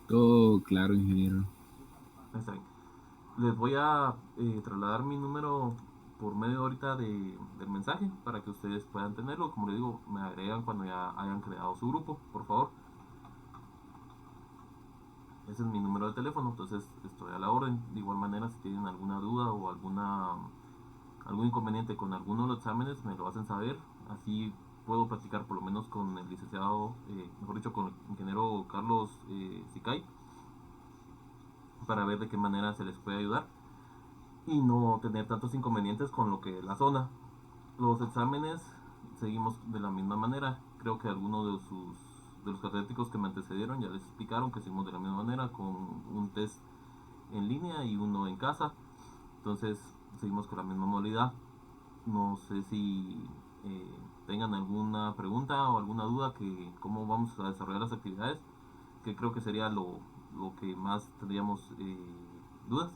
Todo claro, ingeniero. Está bien. Les voy a trasladar mi número por medio ahorita del mensaje para que ustedes puedan tenerlo. Como les digo, me agregan cuando ya hayan creado su grupo, por favor. Ese es mi número de teléfono, entonces estoy a la orden. De igual manera, si tienen alguna duda o algún inconveniente con alguno de los exámenes, me lo hacen saber. Así puedo practicar por lo menos con el licenciado, mejor dicho, con el ingeniero Carlos Sicay, para ver de qué manera se les puede ayudar y no tener tantos inconvenientes con lo que es la zona. Los exámenes seguimos de la misma manera. Creo que algunos de los catedráticos que me antecedieron ya les explicaron que seguimos de la misma manera con un test en línea y uno en casa. Entonces seguimos con la misma modalidad. No sé si tengan alguna pregunta o alguna duda que cómo vamos a desarrollar las actividades, que creo que sería lo que más tendríamos dudas.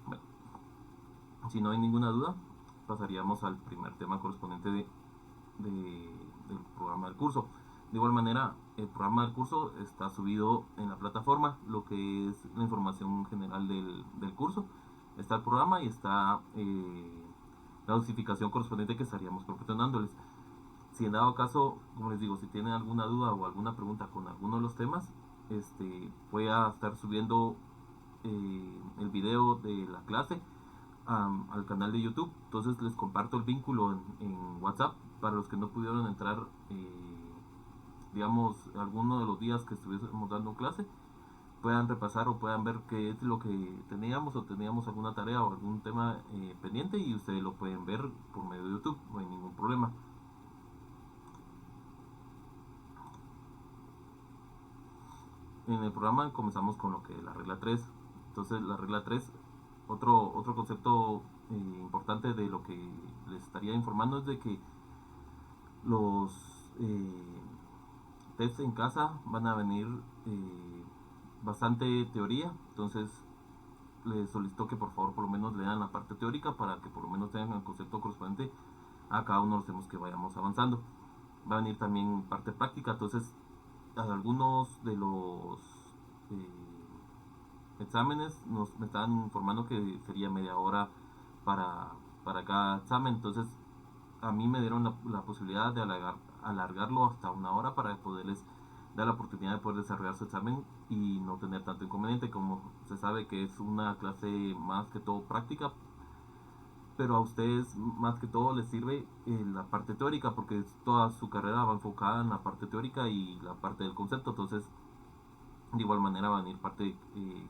Bueno, si no hay ninguna duda, pasaríamos al primer tema correspondiente del programa del curso. De igual manera, el programa del curso está subido en la plataforma, lo que es la información general del curso. Está el programa y está la dosificación correspondiente que estaríamos proporcionándoles. Si en dado caso, como les digo, si tienen alguna duda o alguna pregunta con alguno de los temas, voy a estar subiendo el video de la clase al canal de YouTube. Entonces les comparto el vínculo en WhatsApp para los que no pudieron entrar, digamos, alguno de los días que estuviésemos dando clase, puedan repasar o puedan ver qué es lo que teníamos o teníamos alguna tarea o algún tema pendiente y ustedes lo pueden ver por medio de YouTube, no hay ningún problema. En el programa comenzamos con lo que es la regla 3. Entonces la regla 3, otro concepto importante de lo que les estaría informando es de que los tests en casa van a venir bastante teoría, entonces les solicito que por favor por lo menos lean la parte teórica para que por lo menos tengan el concepto correspondiente a cada uno de los temas que vayamos avanzando. Va a venir también parte práctica, entonces algunos de los exámenes me estaban informando que sería media hora para, para cada examen, entonces a mí me dieron la posibilidad de alargarlo hasta una hora para poderles dar la oportunidad de poder desarrollar su examen y no tener tanto inconveniente. Como se sabe que es una clase más que todo práctica, pero a ustedes más que todo les sirve la parte teórica porque toda su carrera va enfocada en la parte teórica y la parte del concepto. Entonces de igual manera va a venir parte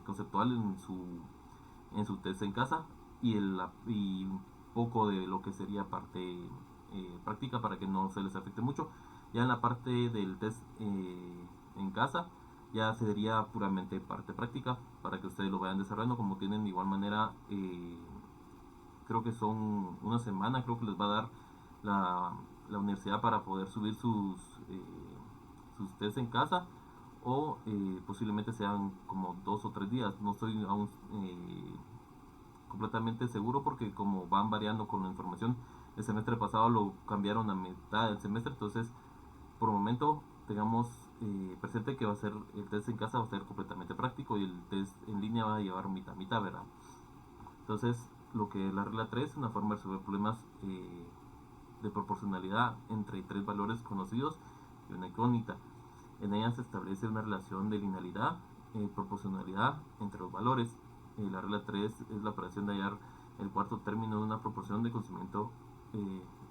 conceptual en su test en casa y un poco de lo que sería parte práctica para que no se les afecte mucho. Ya en la parte del test en casa ya sería puramente parte práctica para que ustedes lo vayan desarrollando. Como tienen de igual manera, creo que son una semana, creo que les va a dar la, la universidad para poder subir sus test en casa o posiblemente sean como 2 o 3 días. No estoy aún completamente seguro porque como van variando con la información, el semestre pasado lo cambiaron a mitad del semestre, entonces por el momento tengamos presente que va a ser el test en casa va a ser completamente práctico y el test en línea va a llevar mitad mitad, ¿verdad? Entonces lo que es la regla 3 es una forma de resolver problemas de proporcionalidad entre tres valores conocidos y una incógnita. En ella se establece una relación de linealidad y proporcionalidad entre los valores. La regla 3 es la operación de hallar el cuarto término de una proporción de conocimiento,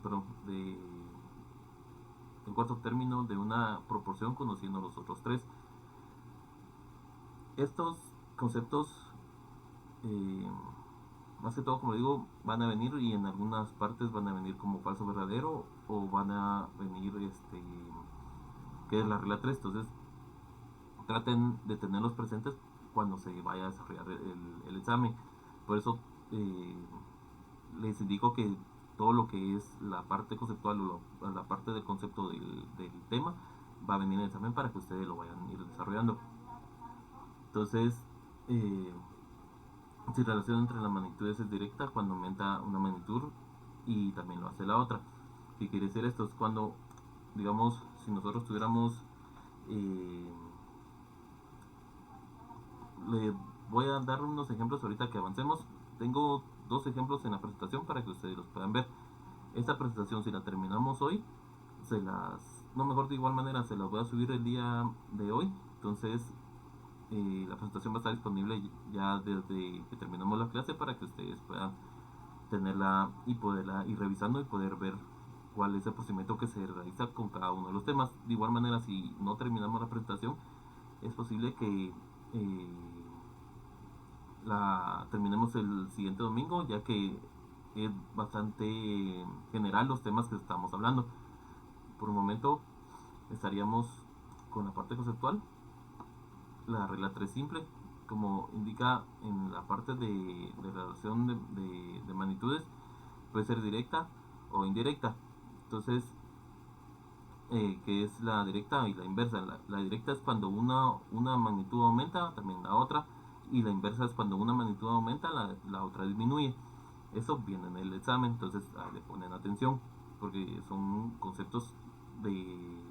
perdón, el cuarto término de una proporción conociendo los otros tres. Estos conceptos, eh, más que todo, como digo, van a venir y en algunas partes van a venir como falso verdadero o van a venir, que es la regla 3. Entonces, traten de tenerlos presentes cuando se vaya a desarrollar el examen. Por eso eh, les indico que todo lo que es la parte conceptual o la parte del concepto del tema va a venir el examen para que ustedes lo vayan a ir desarrollando. Entonces, eh, si relación entre las magnitudes es directa cuando aumenta una magnitud y también lo hace la otra. ¿Qué quiere decir esto? Es cuando, digamos, si nosotros tuviéramos, eh, le voy a dar unos ejemplos ahorita que avancemos. Tengo dos ejemplos en la presentación para que ustedes los puedan ver. Esta presentación, si la terminamos hoy, no, mejor de igual manera, se las voy a subir el día de hoy. Entonces, la presentación va a estar disponible ya desde que terminamos la clase para que ustedes puedan tenerla y poderla ir revisando y poder ver cuál es el procedimiento que se realiza con cada uno de los temas. De igual manera, si no terminamos la presentación, es posible que la terminemos el siguiente domingo, ya que es bastante general los temas que estamos hablando. Por un momento estaríamos con la parte conceptual, la regla 3 simple, como indica en la parte de relación de magnitudes, puede ser directa o indirecta. Entonces, que es la directa y la inversa. La directa es cuando una magnitud aumenta, también la otra, y la inversa es cuando una magnitud aumenta, la otra disminuye. Eso viene en el examen, entonces le ponen atención, porque son conceptos de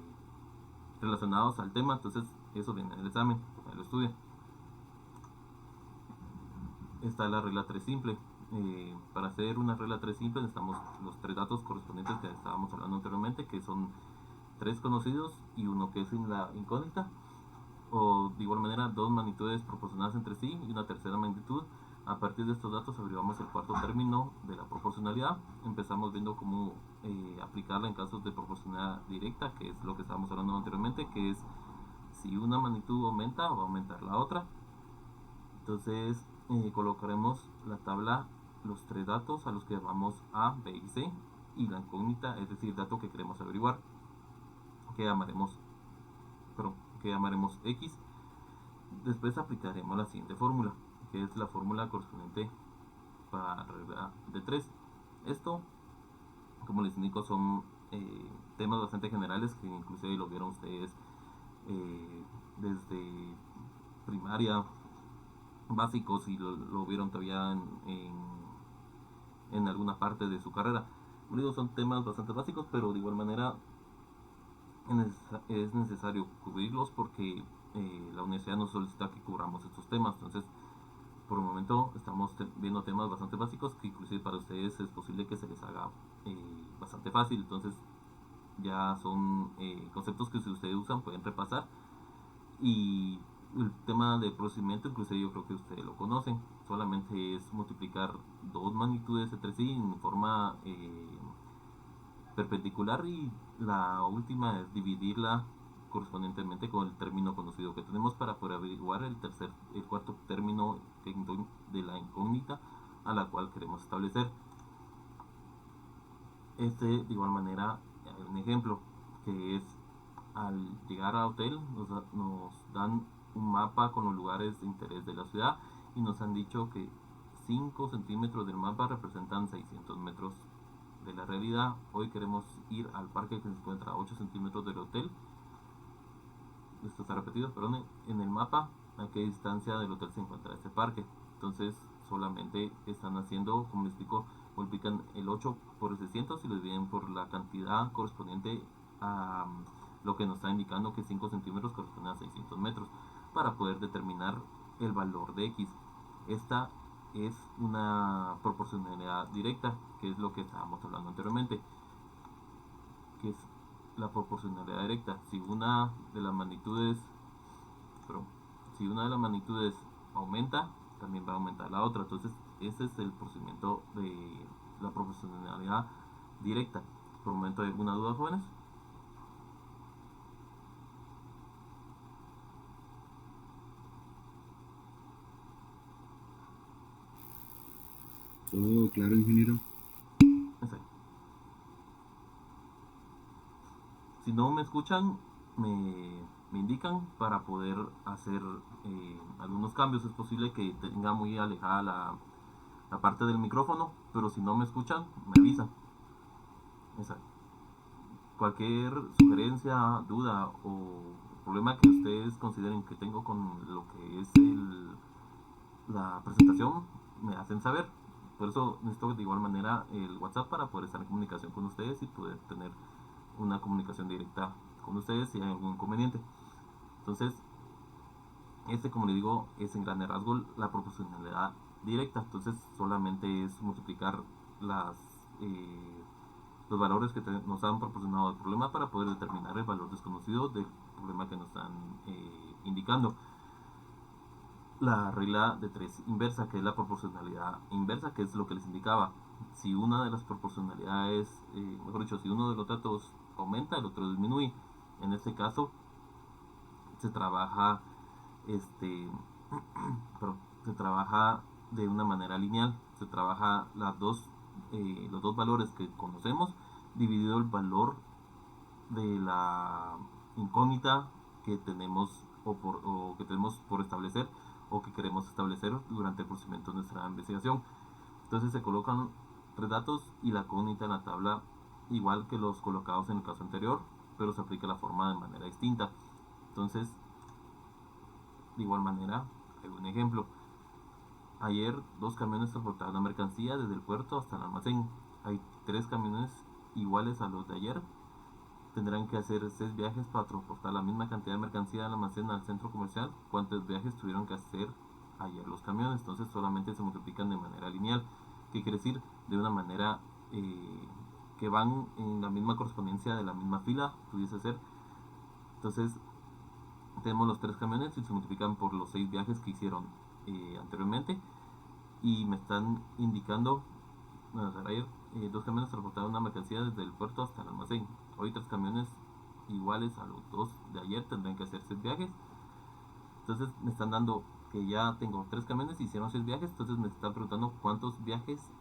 relacionados al tema, entonces eso viene en el examen, ahí lo estudian. Esta es la regla 3 simple. Para hacer una regla 3 simple necesitamos los tres datos correspondientes que estábamos hablando anteriormente, que son tres conocidos y uno que es en la incógnita, o de igual manera dos magnitudes proporcionadas entre sí y una tercera magnitud. A partir de estos datos averiguamos el cuarto término de la proporcionalidad. Empezamos viendo cómo aplicarla en casos de proporcionalidad directa, que es lo que estábamos hablando anteriormente, que es si una magnitud aumenta, va a aumentar la otra. Entonces colocaremos la tabla, los tres datos a los que llamamos A, B y C, y la incógnita, es decir, dato que queremos averiguar, que llamaremos, X. Después aplicaremos la siguiente fórmula, que es la fórmula correspondiente para la regla de 3. Esto, como les indico, son temas bastante generales que inclusive lo vieron ustedes desde primaria, básicos, y lo vieron todavía en alguna parte de su carrera. Digo, son temas bastante básicos, pero de igual manera es necesario cubrirlos porque la universidad nos solicita que cubramos estos temas. Entonces, por el momento estamos viendo temas bastante básicos que inclusive para ustedes es posible que se les haga bastante fácil. Entonces, ya son conceptos que si ustedes usan pueden repasar. Y el tema de procedimiento, inclusive yo creo que ustedes lo conocen. Solamente es multiplicar dos magnitudes entre sí en forma perpendicular, y la última es dividirla correspondientemente con el término conocido que tenemos para poder averiguar el cuarto término de la incógnita a la cual queremos establecer. De igual manera, hay un ejemplo que es: al llegar al hotel nos dan un mapa con los lugares de interés de la ciudad y nos han dicho que 5 centímetros del mapa representan 600 metros de la realidad. Hoy queremos ir al parque que se encuentra a 8 centímetros del hotel. Esto está repetido, perdón. En el mapa, a qué distancia del hotel se encuentra este parque. Entonces, solamente están haciendo, como les explico, multiplican el 8 por el 600 y lo dividen por la cantidad correspondiente a lo que nos está indicando que 5 centímetros corresponden a 600 metros para poder determinar el valor de X. Esta es una proporcionalidad directa, que es lo que estábamos hablando anteriormente, que es la proporcionalidad directa. Si una de las magnitudes aumenta, también va a aumentar la otra. Entonces, ese es el procedimiento de la proporcionalidad directa. Por el momento, ¿hay alguna duda, jóvenes? Todo claro, ingeniero. Exacto. Si no me escuchan, me indican para poder hacer algunos cambios. Es posible que tenga muy alejada la parte del micrófono, pero si no me escuchan, me avisan. Exacto. cualquier sugerencia, duda o problema que ustedes consideren que tengo con lo que es la presentación, me hacen saber. Por eso necesito de igual manera el WhatsApp para poder estar en comunicación con ustedes y poder tener una comunicación directa con ustedes si hay algún inconveniente. Entonces, como le digo, es en grandes rasgos la proporcionalidad directa. Entonces, solamente es multiplicar las los valores que nos han proporcionado el problema para poder determinar el valor desconocido del problema que nos están indicando. La regla de 3 inversa, que es la proporcionalidad inversa, que es lo que les indicaba. Si una de las proporcionalidades, mejor dicho, si uno de los datos aumenta, el otro disminuye. En este caso, se trabaja, pero se trabaja de una manera lineal. Se trabaja los dos valores que conocemos dividido el valor de la incógnita que tenemos o que tenemos por establecer o que queremos establecer durante el procedimiento de nuestra investigación. Entonces se colocan tres datos y la incógnita en la tabla igual que los colocados en el caso anterior, pero se aplica la forma de manera distinta. Entonces, de igual manera, hay un ejemplo. Ayer 2 camiones transportaron la mercancía desde el puerto hasta el almacén. Hay 3 camiones iguales a los de ayer. Tendrán que hacer 6 viajes para transportar la misma cantidad de mercancía del almacén al centro comercial. ¿Cuántos viajes tuvieron que hacer ayer los camiones? Entonces solamente se multiplican de manera lineal. ¿Qué quiere decir? De una manera que van en la misma correspondencia de la misma fila, pudiese ser. Entonces tenemos los 3 camiones y se multiplican por los 6 viajes que hicieron anteriormente. Y me están indicando, bueno, ayer 2 camiones transportaron una mercancía desde el puerto hasta el almacén. Hoy 3 camiones iguales a los 2 de ayer tendrán que hacer 6 viajes. Entonces me están dando que ya tengo 3 camiones y hicieron 6 viajes. Entonces me están preguntando cuántos viajes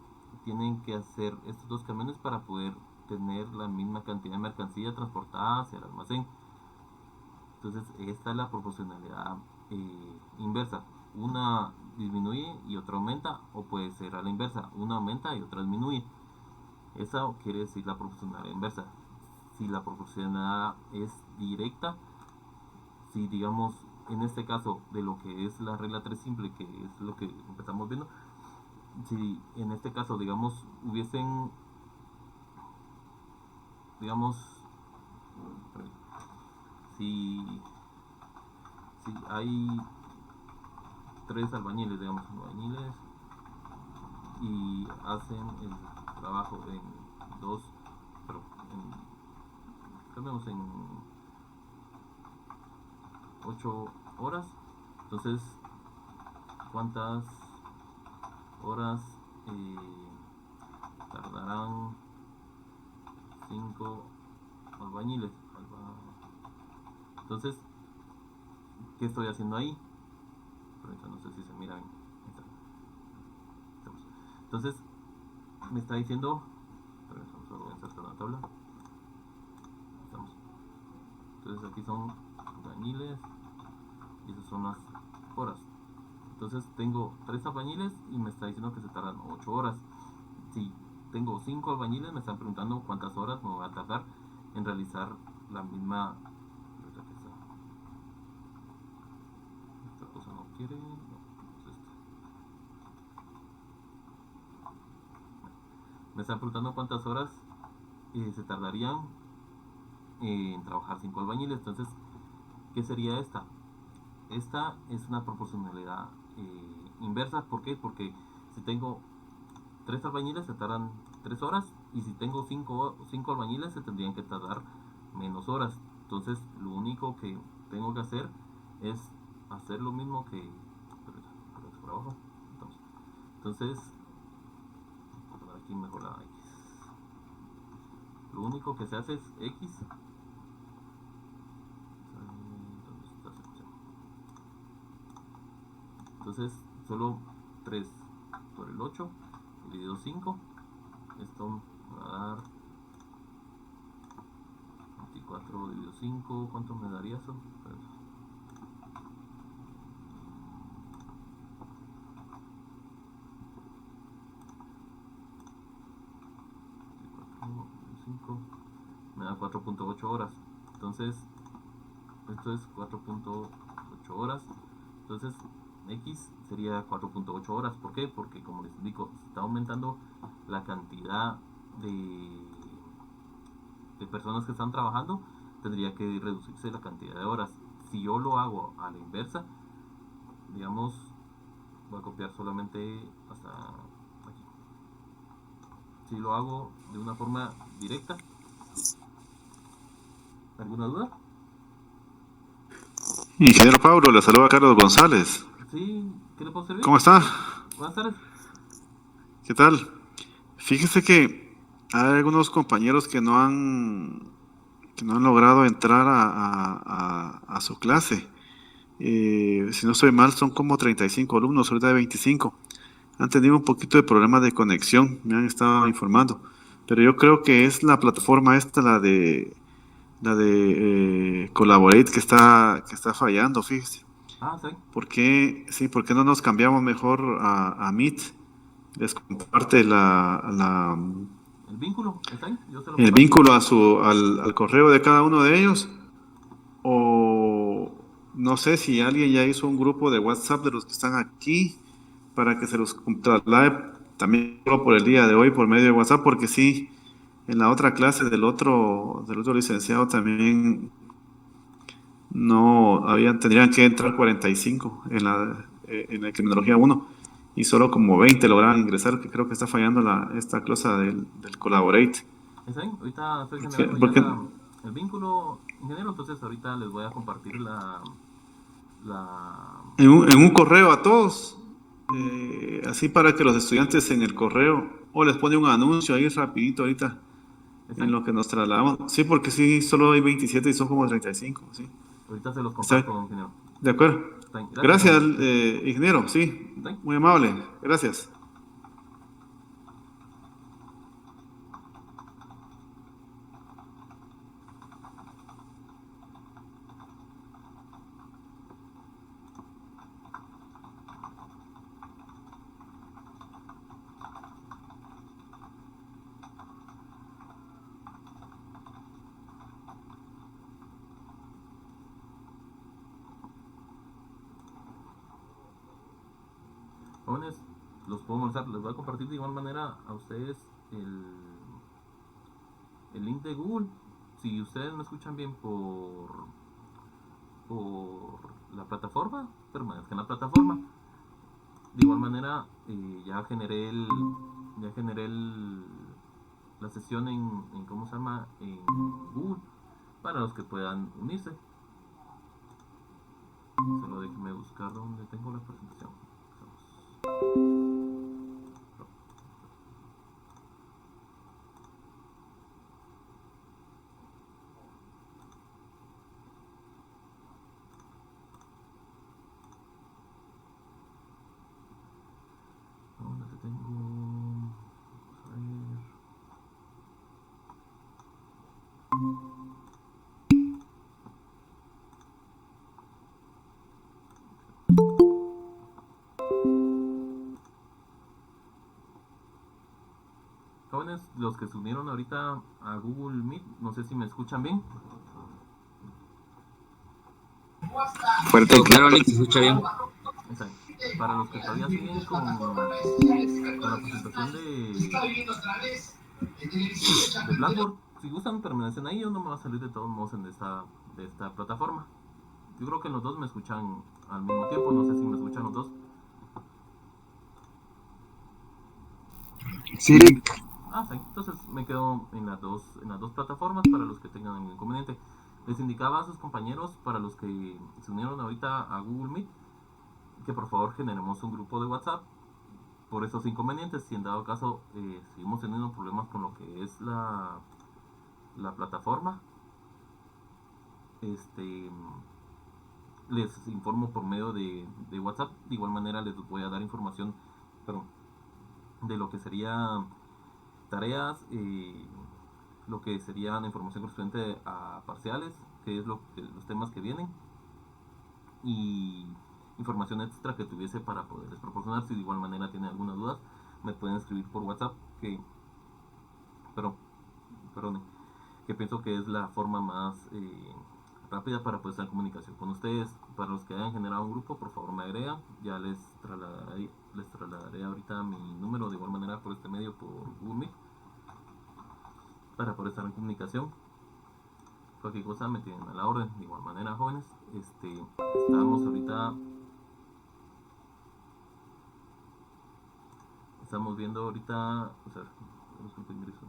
tienen que hacer estos 2 camiones para poder tener la misma cantidad de mercancía transportada hacia el almacén. Entonces esta es la proporcionalidad inversa. Una disminuye y otra aumenta, o puede ser a la inversa, una aumenta y otra disminuye. Esa quiere decir la proporcionalidad inversa. Si la proporcionalidad es directa, si digamos en este caso de lo que es la regla 3 simple, que es lo que empezamos viendo, si en este caso digamos hubiesen, digamos, si, si hay 3 albañiles, digamos, albañiles, y hacen el trabajo en 2, pero cambiamos en 8 horas. Entonces, ¿cuántas horas tardarán 5 albañiles? Entonces, ¿qué estoy haciendo ahí? Pero no sé si se mira bien. Entonces, me está diciendo, solo voy a insertar una tabla. Estamos. Entonces aquí son albañiles y esas son las horas. Entonces tengo 3 albañiles y me está diciendo que se tardan 8 horas. Si tengo 5 albañiles, me están preguntando cuántas horas me va a tardar en realizar la misma. Esta cosa no quiere. No, es esta. Me están preguntando cuántas horas se tardarían en trabajar 5 albañiles. Entonces, ¿qué sería esta? Esta es una proporcionalidad inversa. ¿Por qué? Porque si tengo 3 albañiles se tardan 3 horas y si tengo 5 albañiles se tendrían que tardar menos horas. Entonces lo único que tengo que hacer es hacer lo mismo que por abajo. Entonces voy a poner aquí mejor la X. Lo único que se hace es X. Entonces solo 3 por el 8 dividido 5. Esto me va a dar 24 dividido 5. ¿Cuánto me daría eso? Pues, 5 me da 4.8 horas. Entonces, esto es 4.8 horas. Entonces, X sería 4.8 horas. ¿Por qué? Porque, como les indico, está aumentando la cantidad de personas que están trabajando, tendría que reducirse la cantidad de horas. Si yo lo hago a la inversa, digamos, voy a copiar solamente hasta aquí. Si lo hago de una forma directa, ¿alguna duda? Ingeniero Pablo, le saluda Carlos González. Sí, ¿qué le puedo servir? ¿Cómo está? Buenas tardes. ¿Qué tal? Fíjese que hay algunos compañeros que no han logrado entrar a su clase. Si no estoy mal, son como 35 alumnos, ahorita de 25. Han tenido un poquito de problemas de conexión, me han estado informando. Pero yo creo que es la plataforma esta, la de Collaborate, que está fallando, fíjese. Ah, sí. ¿Por qué no nos cambiamos mejor a Meet? Les comparte El vínculo, ¿está ahí? Yo se lo el comparto. vínculo al correo de cada uno de ellos. O no sé si alguien ya hizo un grupo de WhatsApp de los que están aquí para que se los traslade también solo por el día de hoy por medio de WhatsApp, porque sí, en la otra clase del otro licenciado también no tendrían que entrar 45 en la criminología 1 y solo como 20 lograron ingresar, que creo que está fallando esta cosa del Collaborate. ¿Está ahí? Ahorita estoy Porque, generando ya porque el vínculo, ingeniero, entonces ahorita les voy a compartir la en un correo a todos, así para que los estudiantes en el correo, o les pone un anuncio ahí rapidito ahorita ¿está en ahí? lo que nos trasladamos. Sí, porque sí, solo hay 27 y son como 35, sí. Ahorita se los Está comparto, ingeniero. de acuerdo. Está ahí. Gracias, Gracias, ingeniero. ingeniero, sí, ¿Está ahí? muy amable, gracias. Jóvenes, los puedo molestar, les voy a compartir de igual manera a ustedes el, el link de Google. Si ustedes me escuchan bien por la plataforma, permanezcan en la plataforma. De igual manera, ya generé la sesión en ¿cómo se llama? En Google para los que puedan unirse. Solo déjenme buscar donde tengo la presentación. ¿Dónde te tengo? Vamos a ver. Jóvenes, los que se unieron ahorita a Google Meet, no sé si me escuchan bien. Fuerte y claro, Alex, se escucha bien. Para los que todavía siguen con la presentación de Blackboard, si gustan permanecen ahí, yo no me va a salir de todos modos de esta plataforma. Yo creo que los dos me escuchan al mismo tiempo, no sé si me escuchan los dos. Sí, Ah, sí. Entonces me quedo en las dos plataformas para los que tengan algún inconveniente. Les indicaba a sus compañeros, para los que se unieron ahorita a Google Meet, que por favor generemos un grupo de WhatsApp por esos inconvenientes. Si en dado caso seguimos teniendo problemas con lo que es la plataforma, este les informo por medio de WhatsApp. De igual manera les voy a dar información, perdón, de lo que sería tareas, lo que sería la información correspondiente a parciales, que es los temas que vienen, y información extra que tuviese para poderles proporcionar. Si de igual manera tienen alguna duda, me pueden escribir por WhatsApp, perdón, que pienso que es la forma más rápida para poder estar en comunicación con ustedes. Para los que hayan generado un grupo, por favor me agregan, ya les trasladaré ahorita mi número de igual manera por este medio, por Google Meet, para poder estar en comunicación. Cualquier cosa me tienen a la orden. De igual manera, jóvenes, estamos viendo ahorita, o sea, ingreso.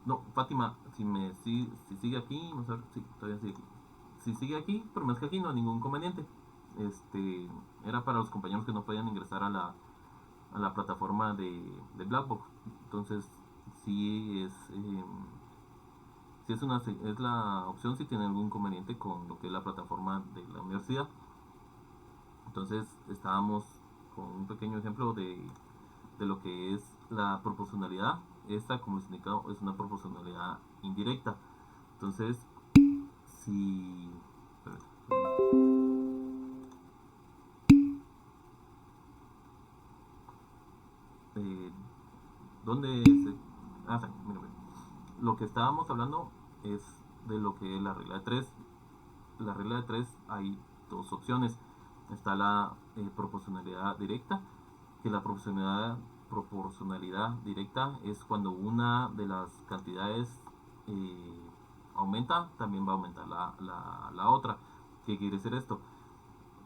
No, Fátima, si sigue aquí, vamos a ver, sí, todavía sigue aquí. Si sigue aquí, pero más que aquí no hay ningún inconveniente. Era para los compañeros que no podían ingresar a la plataforma de Blackbox. Entonces, sí es la opción si tienen algún inconveniente con lo que es la plataforma de la universidad. Entonces, estábamos con un pequeño ejemplo de lo que es la proporcionalidad. Esta, como les he indicado, es una proporcionalidad indirecta. Entonces, si... ¿Dónde se...? Ah, sí, mira, mira. Lo que estábamos hablando es de lo que es la regla de 3. La regla de 3 hay dos opciones. Está la proporcionalidad directa, que la proporcionalidad directa es cuando una de las cantidades aumenta, también va a aumentar la otra. ¿Qué quiere decir esto?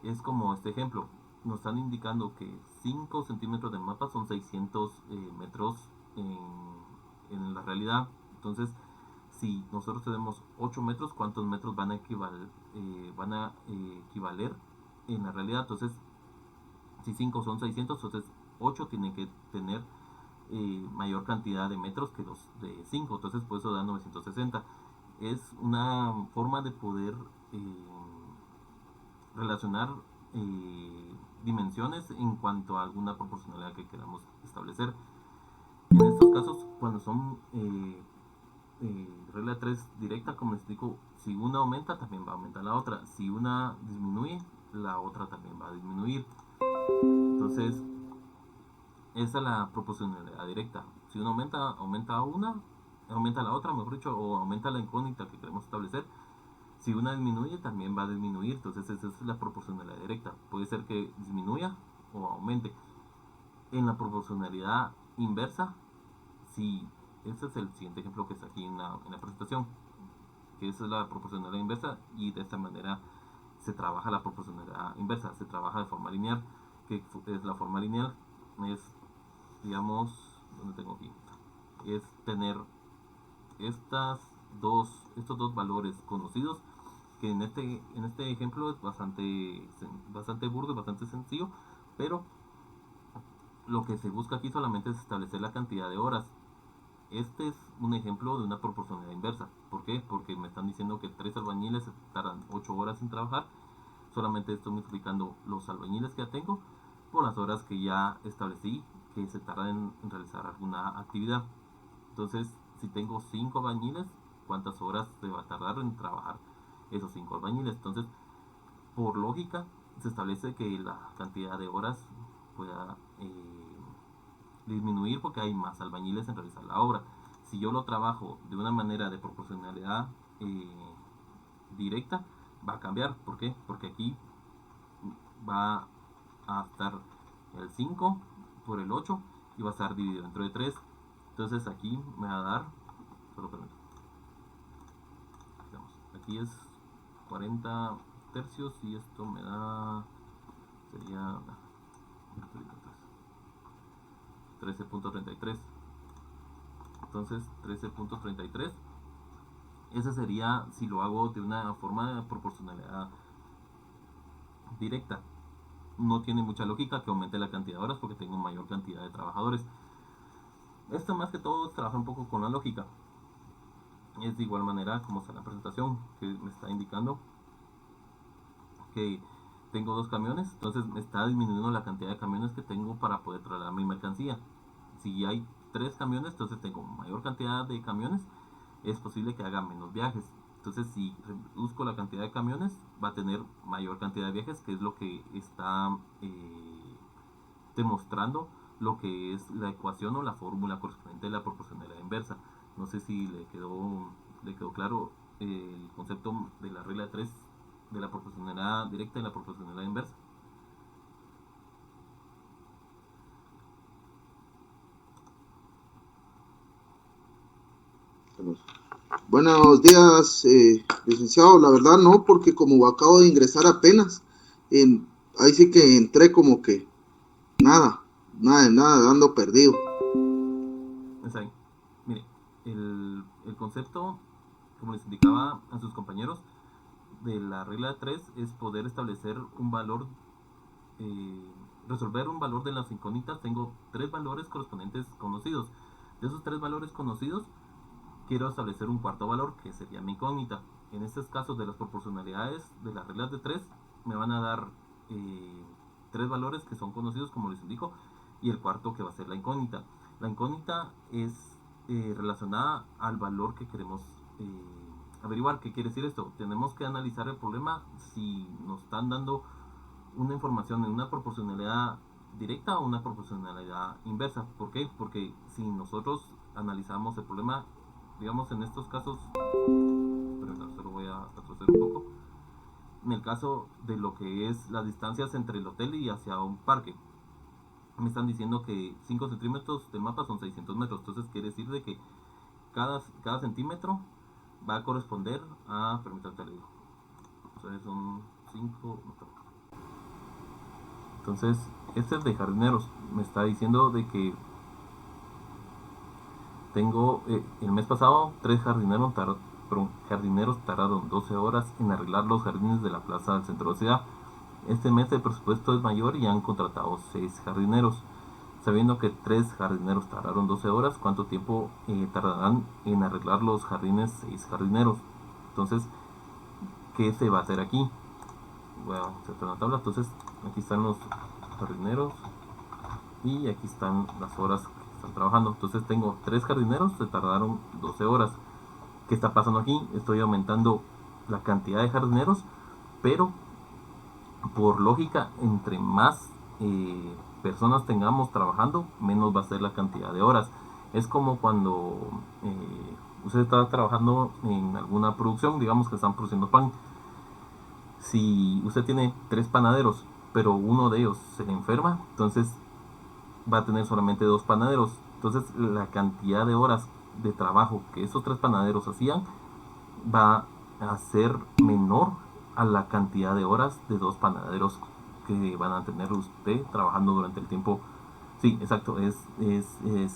Es como este ejemplo. Nos están indicando que 5 centímetros de mapa son 600 metros en la realidad. Entonces, si nosotros tenemos 8 metros, ¿cuántos metros van a equivaler en la realidad? Entonces, si 5 son 600, entonces 8 tienen que tener mayor cantidad de metros que los de 5, entonces por eso da 960. Es una forma de poder relacionar dimensiones en cuanto a alguna proporcionalidad que queramos establecer. En estos casos, cuando son regla 3 directa, como les explico, si una aumenta, también va a aumentar la otra. Si una disminuye, la otra también va a disminuir. Entonces, esa es la proporcionalidad directa. Si una aumenta la otra, mejor dicho, o aumenta la incógnita que queremos establecer. Si una disminuye, también va a disminuir. Entonces, esa es la proporcionalidad directa. Puede ser que disminuya o aumente. En la proporcionalidad inversa, si este es el siguiente ejemplo que está aquí en la presentación, que esa es la proporcionalidad inversa, y de esta manera se trabaja la proporcionalidad inversa, se trabaja de forma lineal. Que es la forma lineal, es, digamos, ¿dónde tengo aquí? Es tener estos dos valores conocidos, que en este ejemplo es bastante burdo, bastante sencillo, pero lo que se busca aquí solamente es establecer la cantidad de horas. Este es un ejemplo de una proporcionalidad inversa. ¿Por qué? Porque me están diciendo que 3 albañiles tardan 8 horas en trabajar. Solamente estoy multiplicando los albañiles que ya tengo por las horas que ya establecí que se tardan en realizar alguna actividad. Entonces, si tengo 5 albañiles, ¿cuántas horas se va a tardar en trabajar esos 5 albañiles? Entonces, por lógica, se establece que la cantidad de horas pueda disminuir porque hay más albañiles en realizar la obra. Si yo lo trabajo de una manera de proporcionalidad directa, va a cambiar. ¿Por qué? Porque aquí va a estar el 5 por el 8 y va a estar dividido entre 3. Entonces aquí me va a dar, solo permito, aquí es 40 tercios y esto me da, sería 13.33. Entonces 13.33, ese sería si lo hago de una forma de proporcionalidad directa. No tiene mucha lógica que aumente la cantidad de horas porque tengo mayor cantidad de trabajadores. Esto más que todo trabaja un poco con la lógica. Es de igual manera como está la presentación, que me está indicando que tengo 2 camiones, entonces me está disminuyendo la cantidad de camiones que tengo para poder trasladar mi mercancía. Si hay 3 camiones, entonces tengo mayor cantidad de camiones, es posible que haga menos viajes. Entonces, si reduzco la cantidad de camiones, va a tener mayor cantidad de viajes, que es lo que está demostrando lo que es la ecuación o la fórmula correspondiente a la proporcionalidad inversa. No sé si le quedó claro el concepto de la regla de 3 de la proporcionalidad directa y la proporcionalidad inversa. Buenos días, licenciado. La verdad no, porque como acabo de ingresar apenas, ahí sí que entré como que nada, ando perdido. Está bien. Mire, el concepto, como les indicaba a sus compañeros, de la regla 3 es poder establecer un valor, resolver un valor de las incógnitas. Tengo 3 valores correspondientes conocidos. De esos 3 valores conocidos, quiero establecer un cuarto valor que sería mi incógnita. En estos casos de las proporcionalidades de las reglas de 3 me van a dar 3 valores que son conocidos, como les indico, y el cuarto que va a ser la incógnita. La incógnita es relacionada al valor que queremos averiguar. ¿Qué quiere decir esto? Tenemos que analizar el problema si nos están dando una información en una proporcionalidad directa o una proporcionalidad inversa. ¿Por qué? Porque si nosotros analizamos el problema, digamos en estos casos, pero solo voy a retroceder un poco, en el caso de lo que es las distancias entre el hotel y hacia un parque, me están diciendo que 5 centímetros de mapa son 600 metros. Entonces quiere decir de que cada centímetro va a corresponder a, permítanme te lo digo, entonces son 5. Entonces este es de jardineros, me está diciendo de que tengo el mes pasado 3 jardineros tardaron 12 horas en arreglar los jardines de la plaza del centro de la ciudad. Este mes el presupuesto es mayor y han contratado 6 jardineros. Sabiendo que 3 jardineros tardaron 12 horas, ¿cuánto tiempo tardarán en arreglar los jardines 6 jardineros? Entonces, ¿qué se va a hacer aquí? Voy a hacer una tabla. Entonces, aquí están los jardineros y aquí están las horas que están trabajando. Entonces, tengo 3 jardineros que tardaron 12 horas. ¿Qué está pasando aquí? Estoy aumentando la cantidad de jardineros, pero por lógica, entre más personas tengamos trabajando, menos va a ser la cantidad de horas. Es como cuando usted está trabajando en alguna producción, digamos que están produciendo pan. Si usted tiene 3 panaderos, pero uno de ellos se le enferma, entonces va a tener solamente 2 panaderos. Entonces la cantidad de horas de trabajo que esos 3 panaderos hacían va a ser menor a la cantidad de horas de 2 panaderos que van a tener usted trabajando durante el tiempo. Sí, exacto, es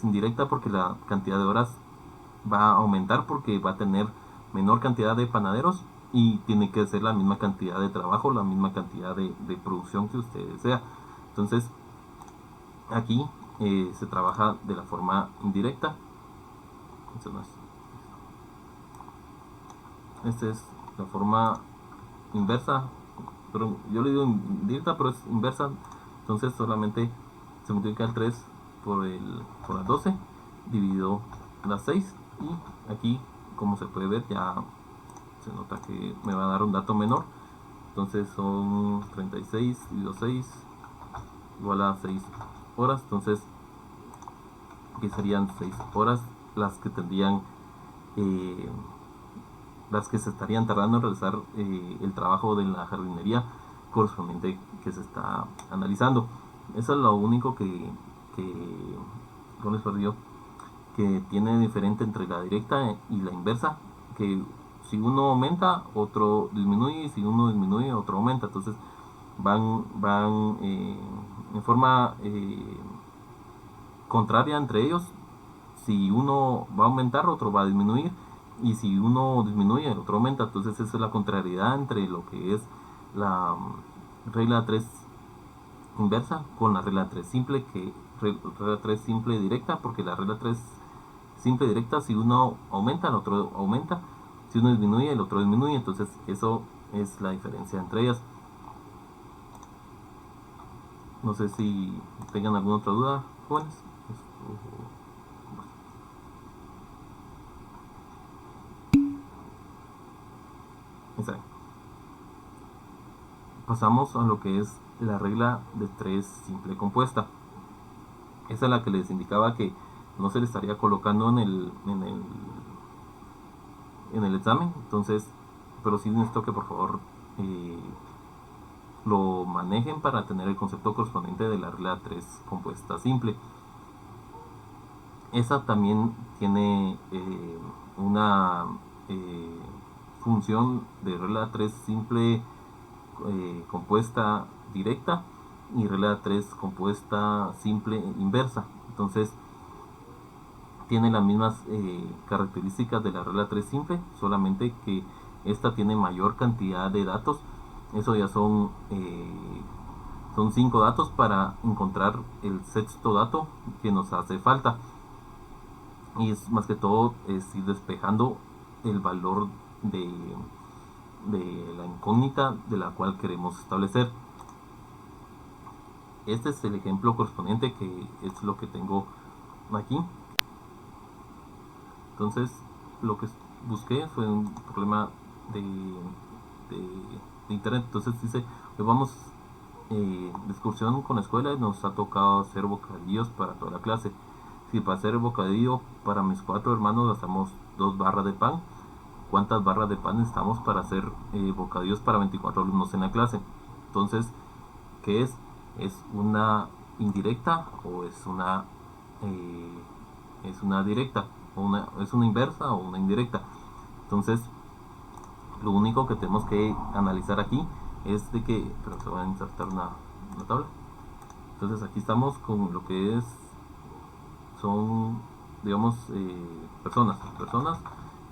indirecta porque la cantidad de horas va a aumentar porque va a tener menor cantidad de panaderos y tiene que ser la misma cantidad de trabajo, la misma cantidad de producción que usted desea. Entonces, aquí se trabaja de la forma indirecta. Esta es la forma inversa, pero yo le digo indirecta, pero es inversa. Entonces solamente se multiplica el 3 por las 12 dividido las 6, y aquí, como se puede ver, ya se nota que me va a dar un dato menor. Entonces son 36 dividido 6 igual a 6 horas. Entonces aquí serían 6 horas las que tendrían las que se estarían tardando en realizar el trabajo de la jardinería correspondiente que se está analizando. Eso es lo único que ¿cómo les perdió? Que tiene diferente entre la directa y la inversa, que si uno aumenta, otro disminuye, y si uno disminuye, otro aumenta. Entonces van en forma contraria entre ellos. Si uno va a aumentar, otro va a disminuir, y si uno disminuye, el otro aumenta. Entonces esa es la contrariedad entre lo que es la regla 3 inversa con la regla 3 simple, que regla 3 simple directa, porque la regla 3 simple directa, si uno aumenta, el otro aumenta, si uno disminuye, el otro disminuye. Entonces eso es la diferencia entre ellas. No sé si tengan alguna otra duda, jóvenes. Pasamos a lo que es la regla de 3 simple compuesta. esa es la que les indicaba que no se le estaría colocando en el examen. Entonces, pero sí necesito que por favor lo manejen para tener el concepto correspondiente de la regla 3 compuesta simple. Esa también tiene una función de regla 3 simple compuesta directa y regla 3 compuesta simple inversa. Entonces tiene las mismas características de la regla 3 simple, solamente que esta tiene mayor cantidad de datos. Eso ya son 5 datos para encontrar el sexto dato que nos hace falta, y es más que todo es ir despejando el valor de la incógnita de la cual queremos establecer. Este es el ejemplo correspondiente, que es lo que tengo aquí. Entonces lo que busqué fue un problema de internet. Entonces dice, hoy vamos de excursión con la escuela y nos ha tocado hacer bocadillos para toda la clase. Si para hacer el bocadillo para mis 4 hermanos gastamos 2 barras de pan, ¿cuántas barras de pan necesitamos para hacer bocadillos para 24 alumnos en la clase? Entonces, ¿qué es? ¿Es una indirecta o es una directa? ¿Es una inversa o una indirecta? Entonces, lo único que tenemos que analizar aquí es de que, pero se va a insertar una tabla. Entonces aquí estamos con lo que son, digamos, personas,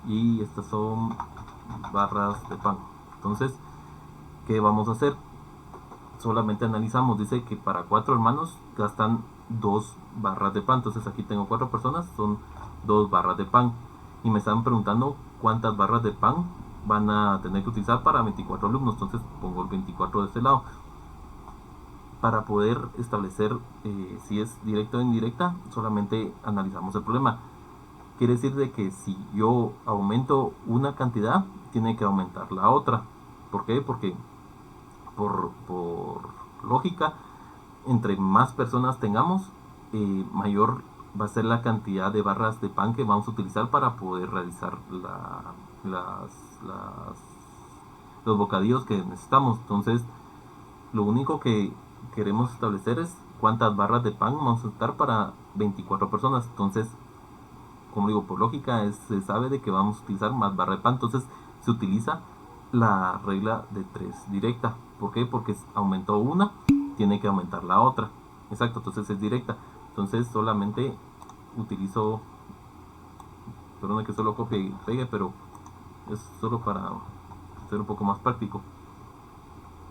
y estas son barras de pan. Entonces, ¿qué vamos a hacer? Solamente analizamos. Dice que para 4 hermanos gastan 2 barras de pan. Entonces aquí tengo 4 personas, son 2 barras de pan, y me están preguntando cuántas barras de pan van a tener que utilizar para 24 alumnos. Entonces pongo el 24 de este lado. Para poder establecer si es directa o indirecta, solamente analizamos el problema. Quiere decir de que si yo aumento una cantidad, tiene que aumentar la otra. ¿Por qué? Porque por lógica, entre más personas tengamos, mayor va a ser la cantidad de barras de pan que vamos a utilizar para poder realizar los bocadillos que necesitamos. Entonces, lo único que queremos establecer es cuántas barras de pan vamos a necesitar para 24 personas. Entonces, como digo, por lógica se sabe de que vamos a utilizar más barras de pan. Entonces se utiliza la regla de 3 directa. ¿Por qué? Porque aumentó una, tiene que aumentar la otra. Exacto, entonces es directa. Entonces solamente utilizo, perdón que solo copie y pegue, pero es solo para ser un poco más práctico.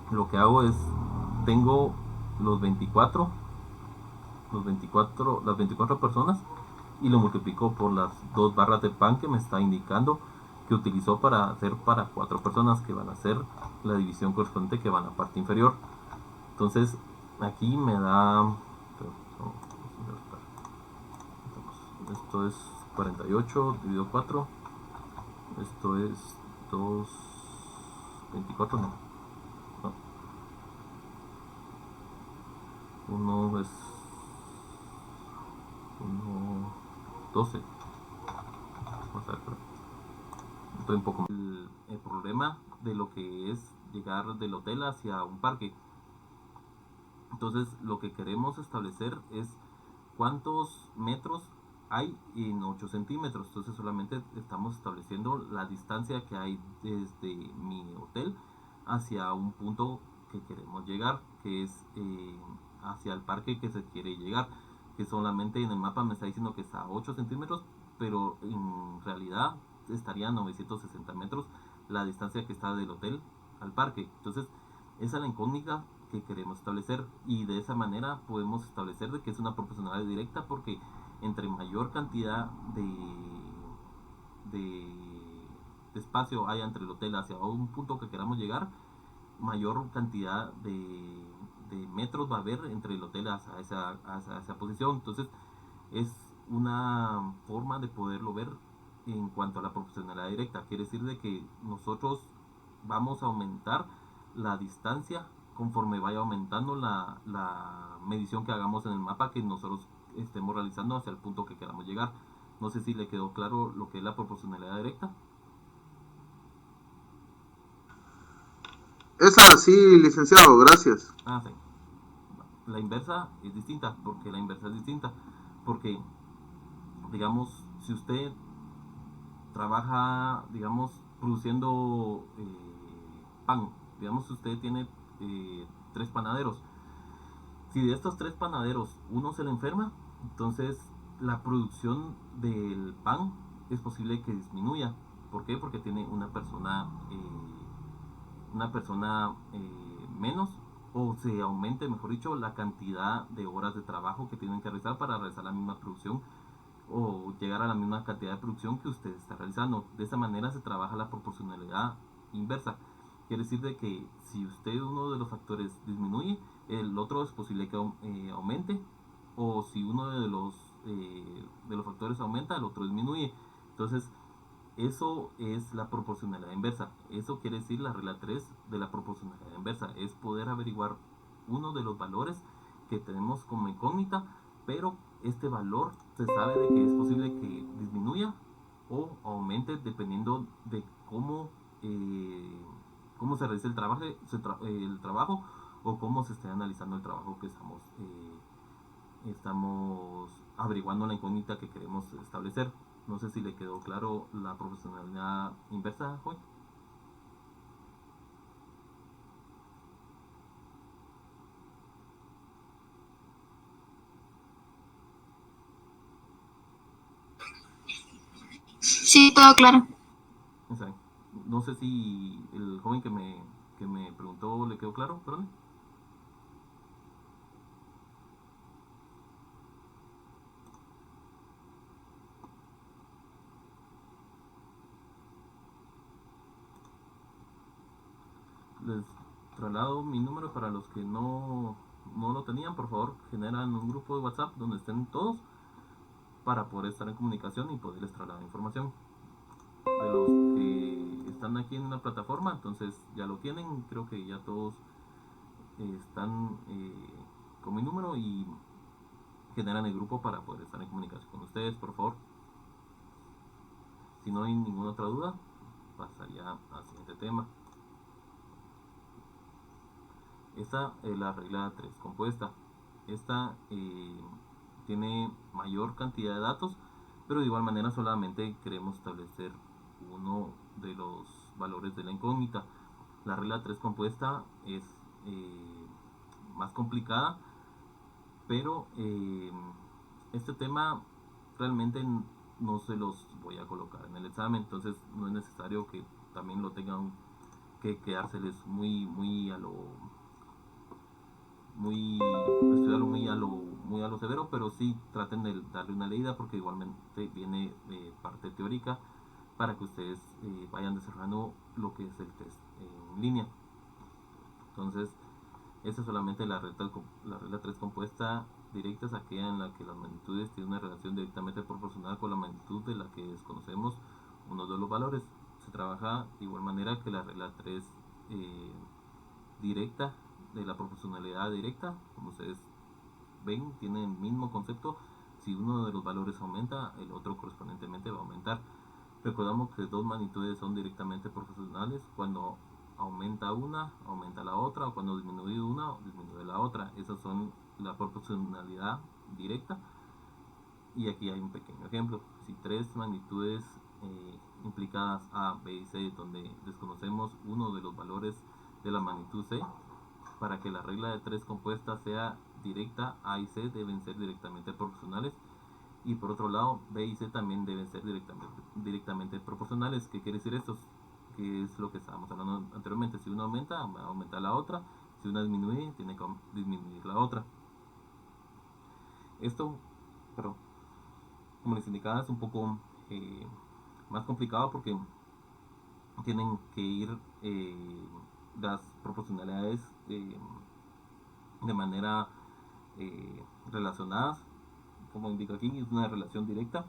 Lo que hago es, tengo las 24 personas, y lo multiplico por las 2 barras de pan que me está indicando que utilizó para hacer para 4 personas, que van a hacer la división correspondiente que va a la parte inferior. Entonces aquí me da, esto es 48 dividido 4, esto es 2, 24 no, 1 es 1, 12. Vamos a ver, estoy un poco el problema de lo que es llegar del hotel hacia un parque. Entonces lo que queremos establecer es cuántos metros hay en 8 centímetros. Entonces solamente estamos estableciendo la distancia que hay desde mi hotel hacia un punto que queremos llegar, que es hacia el parque que se quiere llegar, que solamente en el mapa me está diciendo que está a 8 centímetros, pero en realidad estaría a 960 metros la distancia que está del hotel al parque. Entonces esa es la incógnita que queremos establecer, y de esa manera podemos establecer de que es una proporcionalidad directa, porque entre mayor cantidad de espacio haya entre el hotel hacia un punto que queramos llegar, mayor cantidad de metros va a haber entre el hotel hacia esa posición. Entonces es una forma de poderlo ver en cuanto a la proporcionalidad directa. Quiere decir de que nosotros vamos a aumentar la distancia conforme vaya aumentando la medición que hagamos en el mapa que nosotros estemos realizando hacia el punto que queramos llegar. No sé si le quedó claro lo que es la proporcionalidad directa. Esa sí, licenciado, gracias. Sí. La inversa es distinta. Porque la inversa es distinta. Porque, digamos, si usted trabaja, digamos, produciendo pan, digamos, usted tiene 3 panaderos. Si de estos 3 panaderos uno se le enferma, entonces la producción del pan es posible que disminuya. ¿Por qué? Porque tiene una persona menos, o se aumente, mejor dicho, la cantidad de horas de trabajo que tienen que realizar para realizar la misma producción o llegar a la misma cantidad de producción que usted está realizando. De esa manera se trabaja la proporcionalidad inversa. Quiere decir de que si usted uno de los factores disminuye, el otro es posible que aumente, o si uno de los factores aumenta, el otro disminuye. Entonces, eso es la proporcionalidad inversa. Eso quiere decir la regla 3 de la proporcionalidad inversa. Es poder averiguar uno de los valores que tenemos como incógnita, pero este valor se sabe de que es posible que disminuya o aumente dependiendo de cómo se realice el trabajo o cómo se esté analizando el trabajo que estamos averiguando la incógnita que queremos establecer. No sé si le quedó claro la proporcionalidad inversa, Juan. Sí, todo claro. O sea, no sé si el joven que me preguntó le quedó claro, perdón. Les traslado mi número para los que no lo tenían. Por favor, generan un grupo de WhatsApp donde estén todos para poder estar en comunicación y poderles trasladar información. De los que están aquí en la plataforma, entonces ya lo tienen. Creo que ya todos están con mi número y generan el grupo para poder estar en comunicación con ustedes, por favor. Si no hay ninguna otra duda, pasaría al siguiente tema. Esta es la regla 3 compuesta. Esta tiene mayor cantidad de datos, pero de igual manera solamente queremos establecer uno de los valores de la incógnita. La regla 3 compuesta es más complicada, pero este tema realmente no se los voy a colocar en el examen, entonces no es necesario que también lo tengan que quedárseles estudiarlo muy a lo severo, pero sí traten de darle una leída porque igualmente viene de parte teórica para que ustedes vayan desarrollando lo que es el test en línea. Entonces, esa es solamente la regla 3 compuesta directa, es aquella en la que las magnitudes tienen una relación directamente proporcional con la magnitud de la que desconocemos uno de los valores. Se trabaja de igual manera que la regla 3 directa de la proporcionalidad directa, como ustedes ven, tiene el mismo concepto. Si uno de los valores aumenta, el otro correspondientemente va a aumentar. Recordamos que dos magnitudes son directamente proporcionales. Cuando aumenta una, aumenta la otra, o cuando disminuye una, disminuye la otra. Esas son la proporcionalidad directa. Y aquí hay un pequeño ejemplo. Si tres magnitudes implicadas A, B y C, donde desconocemos uno de los valores de la magnitud C, para que la regla de 3 compuesta sea directa, A y C deben ser directamente proporcionales. Y por otro lado, B y C también deben ser directamente proporcionales. ¿Qué quiere decir esto? Que es lo que estábamos hablando anteriormente. Si una aumenta, va a aumentar la otra. Si una disminuye, tiene que disminuir la otra. Esto, perdón, como les indicaba, es un poco más complicado porque tienen que ir las proporcionalidades de manera relacionadas. Como indica aquí, es una relación directa.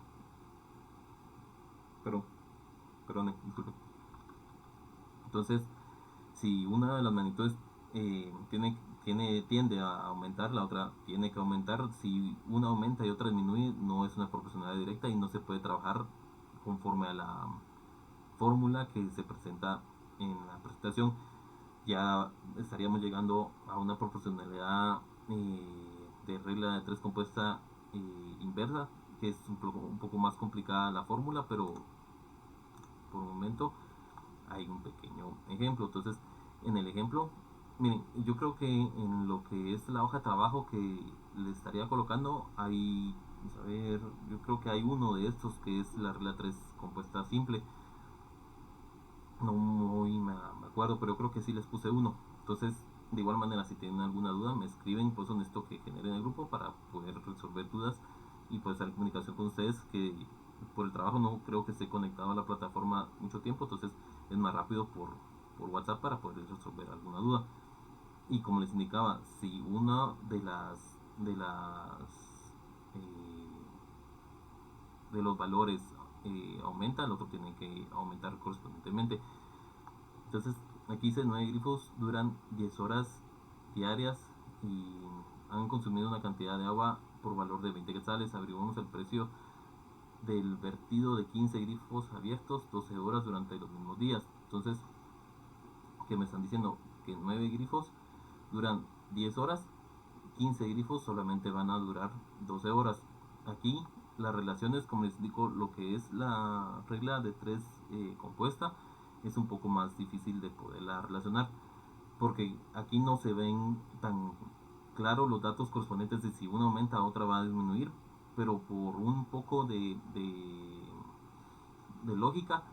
Perdón, disculpen. Entonces, si una de las magnitudes tiende a aumentar, la otra tiene que aumentar. Si una aumenta y otra disminuye, no es una proporcionalidad directa y no se puede trabajar conforme a la fórmula que se presenta en la presentación. Ya estaríamos llegando a una proporcionalidad de regla de tres compuesta inversa, que es un poco más complicada la fórmula, pero por un momento hay un pequeño ejemplo. Entonces, en el ejemplo, miren, yo creo que en lo que es la hoja de trabajo que le estaría colocando, hay, vamos a ver, yo creo que hay uno de estos que es la regla 3 compuesta simple. No muy me acuerdo, pero creo que sí les puse uno. Entonces, de igual manera, si tienen alguna duda, me escriben, pues son esto que generen el grupo para poder resolver dudas y pues estar en comunicación con ustedes, que por el trabajo no creo que esté conectado a la plataforma mucho tiempo, entonces es más rápido por WhatsApp para poder resolver alguna duda. Y como les indicaba, si una eh, de los valores aumenta, el otro tiene que aumentar correspondientemente. Entonces, aquí dice 9 grifos duran 10 horas diarias y han consumido una cantidad de agua por valor de 20 quetzales. Averiguamos el precio del vertido de 15 grifos abiertos 12 horas durante los mismos días. Entonces, ¿qué me están diciendo? Que 9 grifos duran 10 horas, 15 grifos solamente van a durar 12 horas. Aquí las relaciones, como les digo, lo que es la regla de 3 compuesta, es un poco más difícil de poderla relacionar, porque aquí no se ven tan claro los datos correspondientes de si una aumenta, otra va a disminuir, pero por un poco de lógica,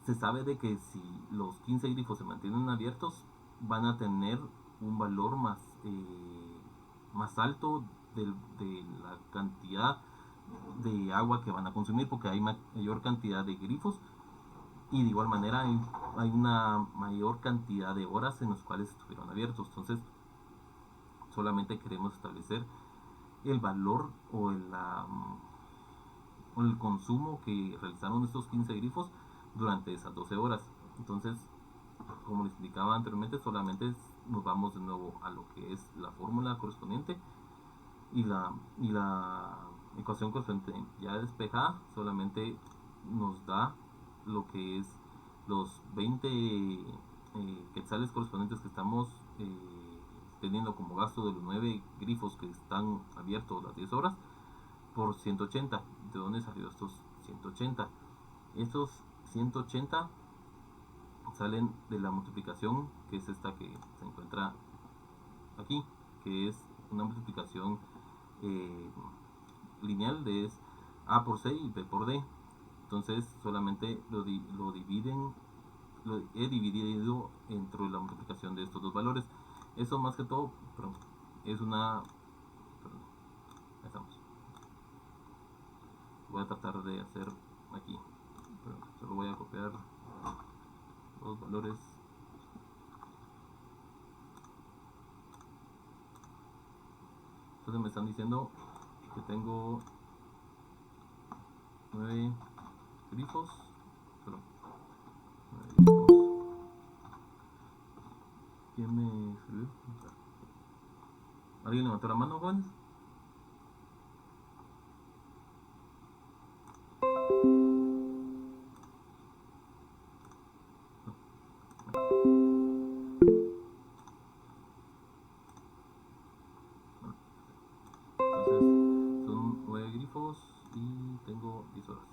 se sabe de que si los 15 grifos se mantienen abiertos, van a tener un valor más alto de la cantidad de agua que van a consumir, porque hay mayor cantidad de grifos y de igual manera hay una mayor cantidad de horas en las cuales estuvieron abiertos. Entonces, solamente queremos establecer el valor o el consumo que realizaron estos 15 grifos durante esas 12 horas. Entonces, como les explicaba anteriormente, solamente nos vamos de nuevo a lo que es la fórmula correspondiente y la ecuación correspondiente ya despejada solamente nos da lo que es los 20 quetzales correspondientes que estamos teniendo como gasto de los 9 grifos que están abiertos las 10 horas por 180. ¿De dónde salió estos 180? Estos 180 salen de la multiplicación, que es esta que se encuentra aquí, que es una multiplicación lineal de es A por C y B por D. Entonces solamente lo dividen, lo he dividido entre la multiplicación de estos dos valores. Eso más que todo, perdón, es una... Perdón, ahí estamos. Voy a tratar de hacer aquí, perdón, solo voy a copiar los valores. Entonces me están diciendo que tengo 9 grifos, perdón, 9 grifos. ¿Quién me escribió? ¿Alguien levantó la mano, Juan? Entonces son 9 grifos y tengo 10 horas.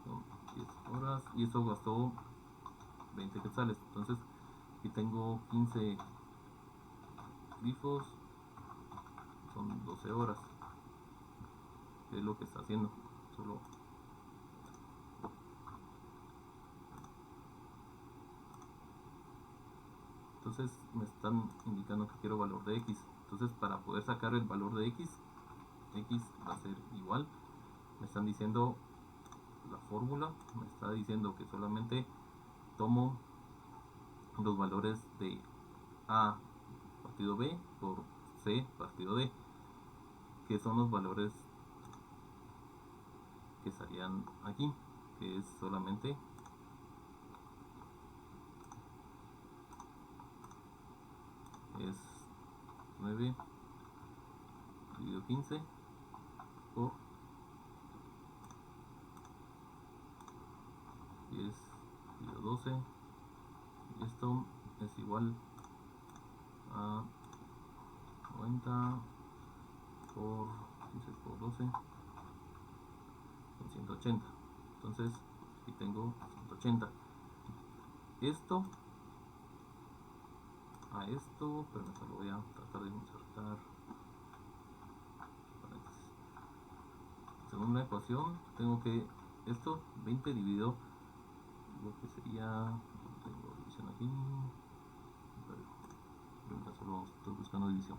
Son 10 horas y eso gastó 20 quetzales. Entonces aquí tengo 15 grifos, son 12 horas. ¿Qué es lo que está haciendo? Solo entonces me están indicando que quiero valor de x. Entonces para poder sacar el valor de x va a ser igual. Me están diciendo la fórmula, me está diciendo que solamente tomo los valores de A partido B por C partido D, que son los valores que estarían aquí, que es solamente 9 dividido 15 por 10 dividido 12, y esto es igual a 90 por 15 por 12 son 180. Entonces aquí tengo 180. Esto a esto, pero esto lo voy a tratar de insertar paréntesis. Según la ecuación tengo que esto 20 dividido lo que sería, tengo división aquí, solo estoy buscando división.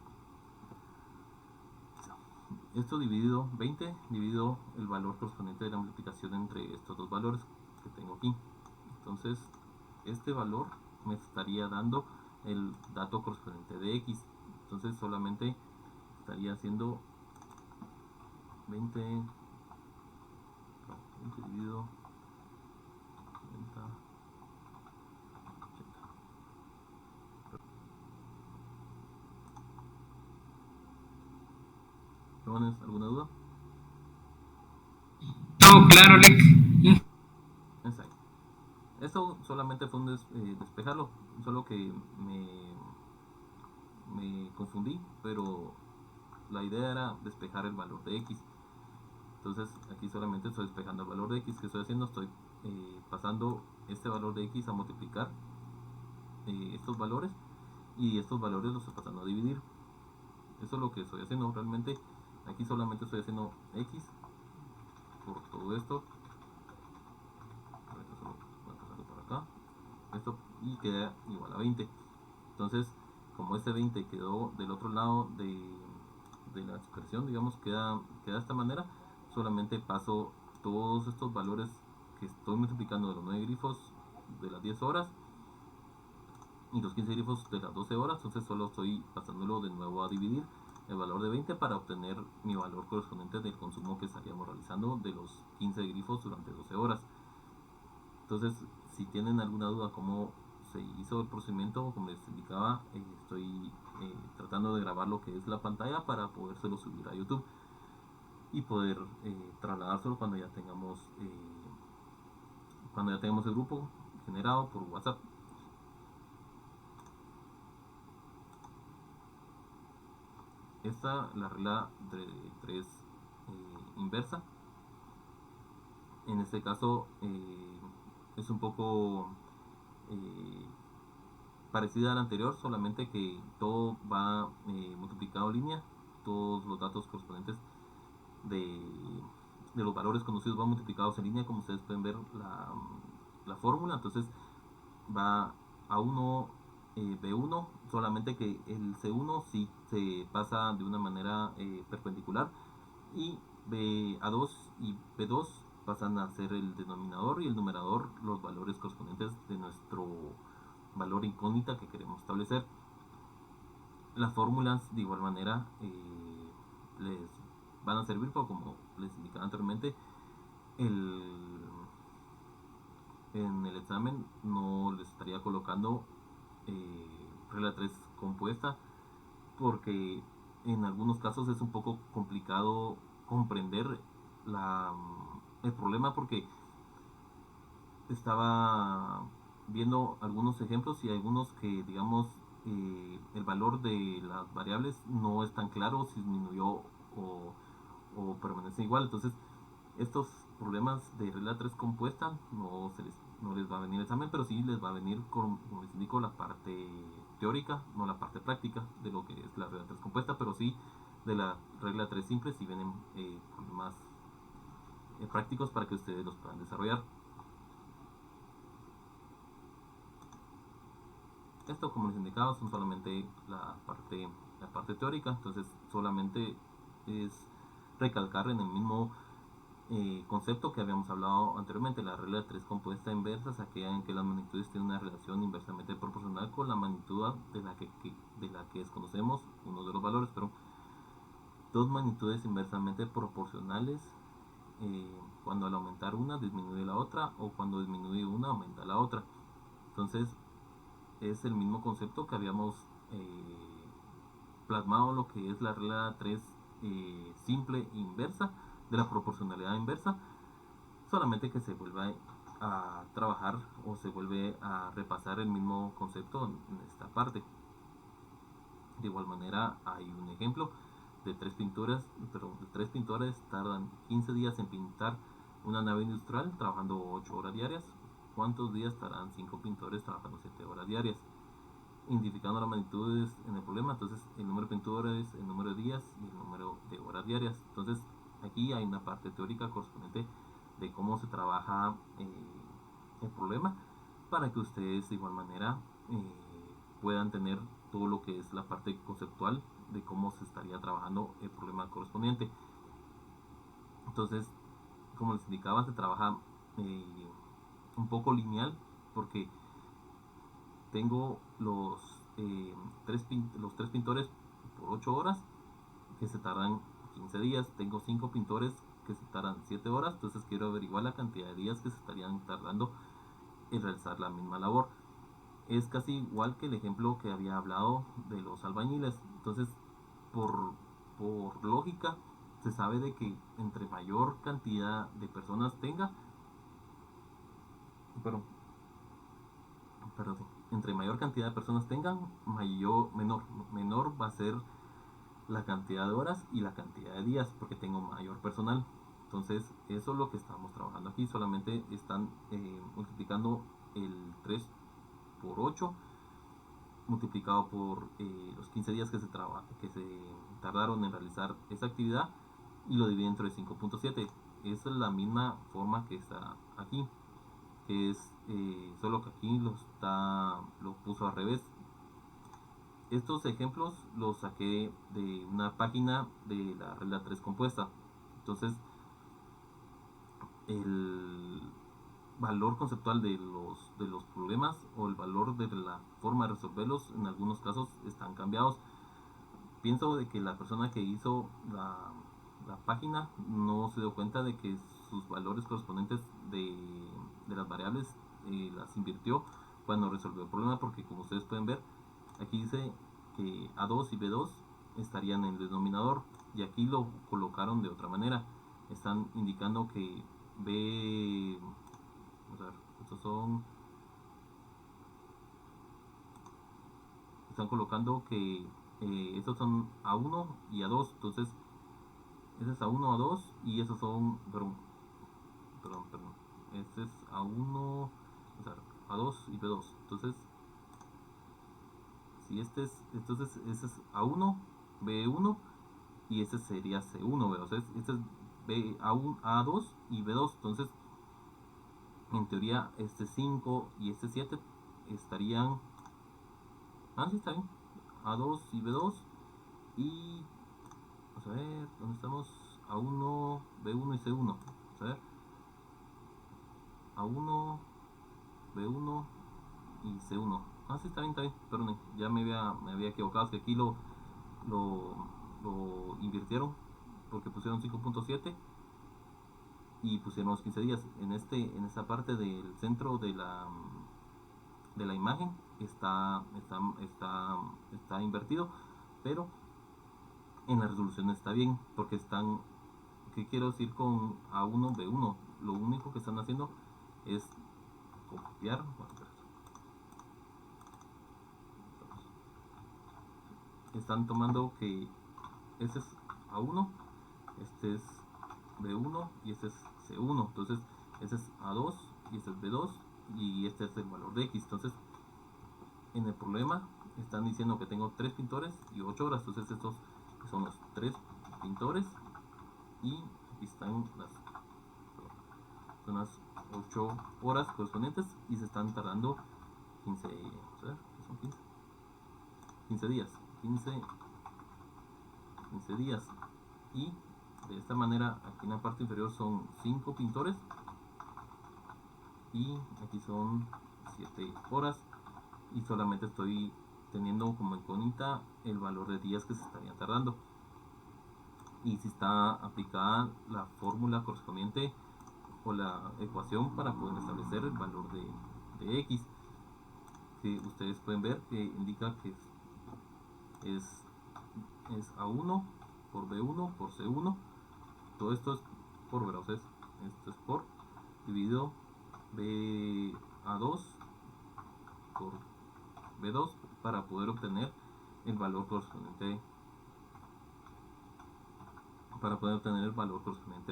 Esto dividido 20 dividido el valor correspondiente de la multiplicación entre estos dos valores que tengo aquí. Entonces este valor me estaría dando el dato correspondiente de x. Entonces solamente estaría haciendo 20 dividido 90 80. ¿Tienes alguna duda? Todo claro, Lick. Exacto. Esto solamente fue un despejarlo, solo que me confundí, pero la idea era despejar el valor de x. Entonces aquí solamente estoy despejando el valor de x. ¿Qué estoy haciendo? Estoy pasando este valor de x a multiplicar estos valores, y estos valores los estoy pasando a dividir. Eso es lo que estoy haciendo realmente. Aquí solamente estoy haciendo x por todo esto. Solo voy a pasarlo por acá. Esto, y queda igual a 20. Entonces, como este 20 quedó del otro lado de la expresión, digamos, queda de esta manera, solamente paso todos estos valores que estoy multiplicando de los 9 grifos de las 10 horas y los 15 grifos de las 12 horas. Entonces solo estoy pasándolo de nuevo a dividir el valor de 20 para obtener mi valor correspondiente del consumo que estaríamos realizando de los 15 grifos durante 12 horas. Entonces, si tienen alguna duda cómo se hizo el procedimiento, como les indicaba, estoy tratando de grabar lo que es la pantalla para podérselo subir a YouTube y poder trasladárselo cuando ya tengamos el grupo generado por WhatsApp. Esta la regla de 3 inversa. En este caso es un poco parecida a la anterior, solamente que todo va multiplicado en línea. Todos los datos correspondientes de los valores conocidos van multiplicados en línea, como ustedes pueden ver la fórmula. Entonces va a 1 B1, solamente que el C1 sí se pasa de una manera perpendicular, y A2 y B2 pasan a ser el denominador, y el numerador los valores correspondientes de nuestro valor incógnita que queremos establecer. Las fórmulas de igual manera les van a servir, porque como les indicaba anteriormente, en el examen no les estaría colocando regla 3 compuesta, porque en algunos casos es un poco complicado comprender el problema, porque estaba viendo algunos ejemplos y algunos que, digamos, el valor de las variables no es tan claro si disminuyó o permanece igual. Entonces estos problemas de regla 3 compuesta no les va a venir el examen, pero sí les va a venir, como les indico, la parte teórica, no la parte práctica de lo que es la regla 3 compuesta, pero sí de la regla 3 simple si vienen problemas prácticos para que ustedes los puedan desarrollar. Esto, como les indicaba, son solamente la parte teórica. Entonces solamente es recalcar en el mismo concepto que habíamos hablado anteriormente. La regla de 3 compuesta inversa es aquella en que las magnitudes tienen una relación inversamente proporcional con la magnitud de la que desconocemos uno de los valores, pero dos magnitudes inversamente proporcionales cuando al aumentar una disminuye la otra, o cuando disminuye una aumenta la otra. Entonces es el mismo concepto que habíamos plasmado lo que es la regla 3 simple inversa de la proporcionalidad inversa, solamente que se vuelve a trabajar o se vuelve a repasar el mismo concepto en esta parte. De igual manera hay un ejemplo de tres pintores tardan 15 días en pintar una nave industrial trabajando 8 horas diarias. ¿Cuántos días tardan 5 pintores trabajando 7 horas diarias? Identificando las magnitudes en el problema, entonces el número de pintores, el número de días y el número de horas diarias. Entonces aquí hay una parte teórica correspondiente de cómo se trabaja el problema, para que ustedes de igual manera puedan tener todo lo que es la parte conceptual de cómo se estaría trabajando el problema correspondiente. Entonces, como les indicaba, se trabaja un poco lineal, porque tengo los tres pintores por 8 horas que se tardan 15 días, tengo 5 pintores que se tardan 7 horas, entonces quiero averiguar la cantidad de días que se estarían tardando en realizar la misma labor. Es casi igual que el ejemplo que había hablado de los albañiles. Entonces, por lógica, se sabe de que entre mayor cantidad de personas tenga, entre mayor cantidad de personas tengan, menor va a ser la cantidad de horas y la cantidad de días, porque tengo mayor personal. Entonces, eso es lo que estamos trabajando aquí. Solamente están multiplicando el 3 por 8 multiplicado por los 15 días que se tardaron en realizar esa actividad, y lo dividen entre 5.7. Esa es la misma forma que está aquí, que es solo que aquí lo puso al revés. Estos ejemplos los saqué de una página de la regla 3 compuesta. Entonces, el valor conceptual de los problemas, o el valor de la forma de resolverlos, en algunos casos están cambiados. Pienso de que la persona que hizo la página no se dio cuenta de que sus valores correspondientes de las variables las invirtió cuando resolvió el problema, porque como ustedes pueden ver, aquí dice que A2 y B2 estarían en el denominador, y aquí lo colocaron de otra manera. Están indicando que B, o sea, están colocando que estos son A1 y A2, entonces ese es A1, A2, y esos son, este es A1, o sea, A2 y B2. Entonces, si entonces este es A1, B1, y este sería C1, o sea, este es A1, A2 y B2. Entonces, en teoría, este 5 y este 7 estarían, sí, está bien, A2 y B2, y vamos a ver, ¿dónde estamos? A1, B1 y C1. Vamos a ver, A1, B1 y C1. Sí, está bien, perdón, ya me había equivocado. Es que aquí lo invirtieron, porque pusieron 5.7 y pusieron los 15 días. En esta parte del centro de la imagen está invertido, pero en la resolución está bien, porque están, ¿qué quiero decir con A1, B1? Lo único que están haciendo es copiar, están tomando que este es A1, este es B1 y este es C1. Entonces este es A2 y este es B2, y este es el valor de X. Entonces, en el problema están diciendo que tengo 3 pintores y 8 horas. Entonces estos son los 3 pintores, y aquí están las 8 horas correspondientes, y se están tardando 15, vamos a ver, son 15 días. 15 días. Y de esta manera, aquí en la parte inferior son 5 pintores, y aquí son 7 horas, y solamente estoy teniendo como incógnita el valor de días que se estarían tardando, y si está aplicada la fórmula correspondiente o la ecuación para poder establecer el valor de X, que ustedes pueden ver que indica que es es A1 por B1 por C1. Todo esto es por veloces. Esto es por dividido BA2 por B2 para poder obtener el valor correspondiente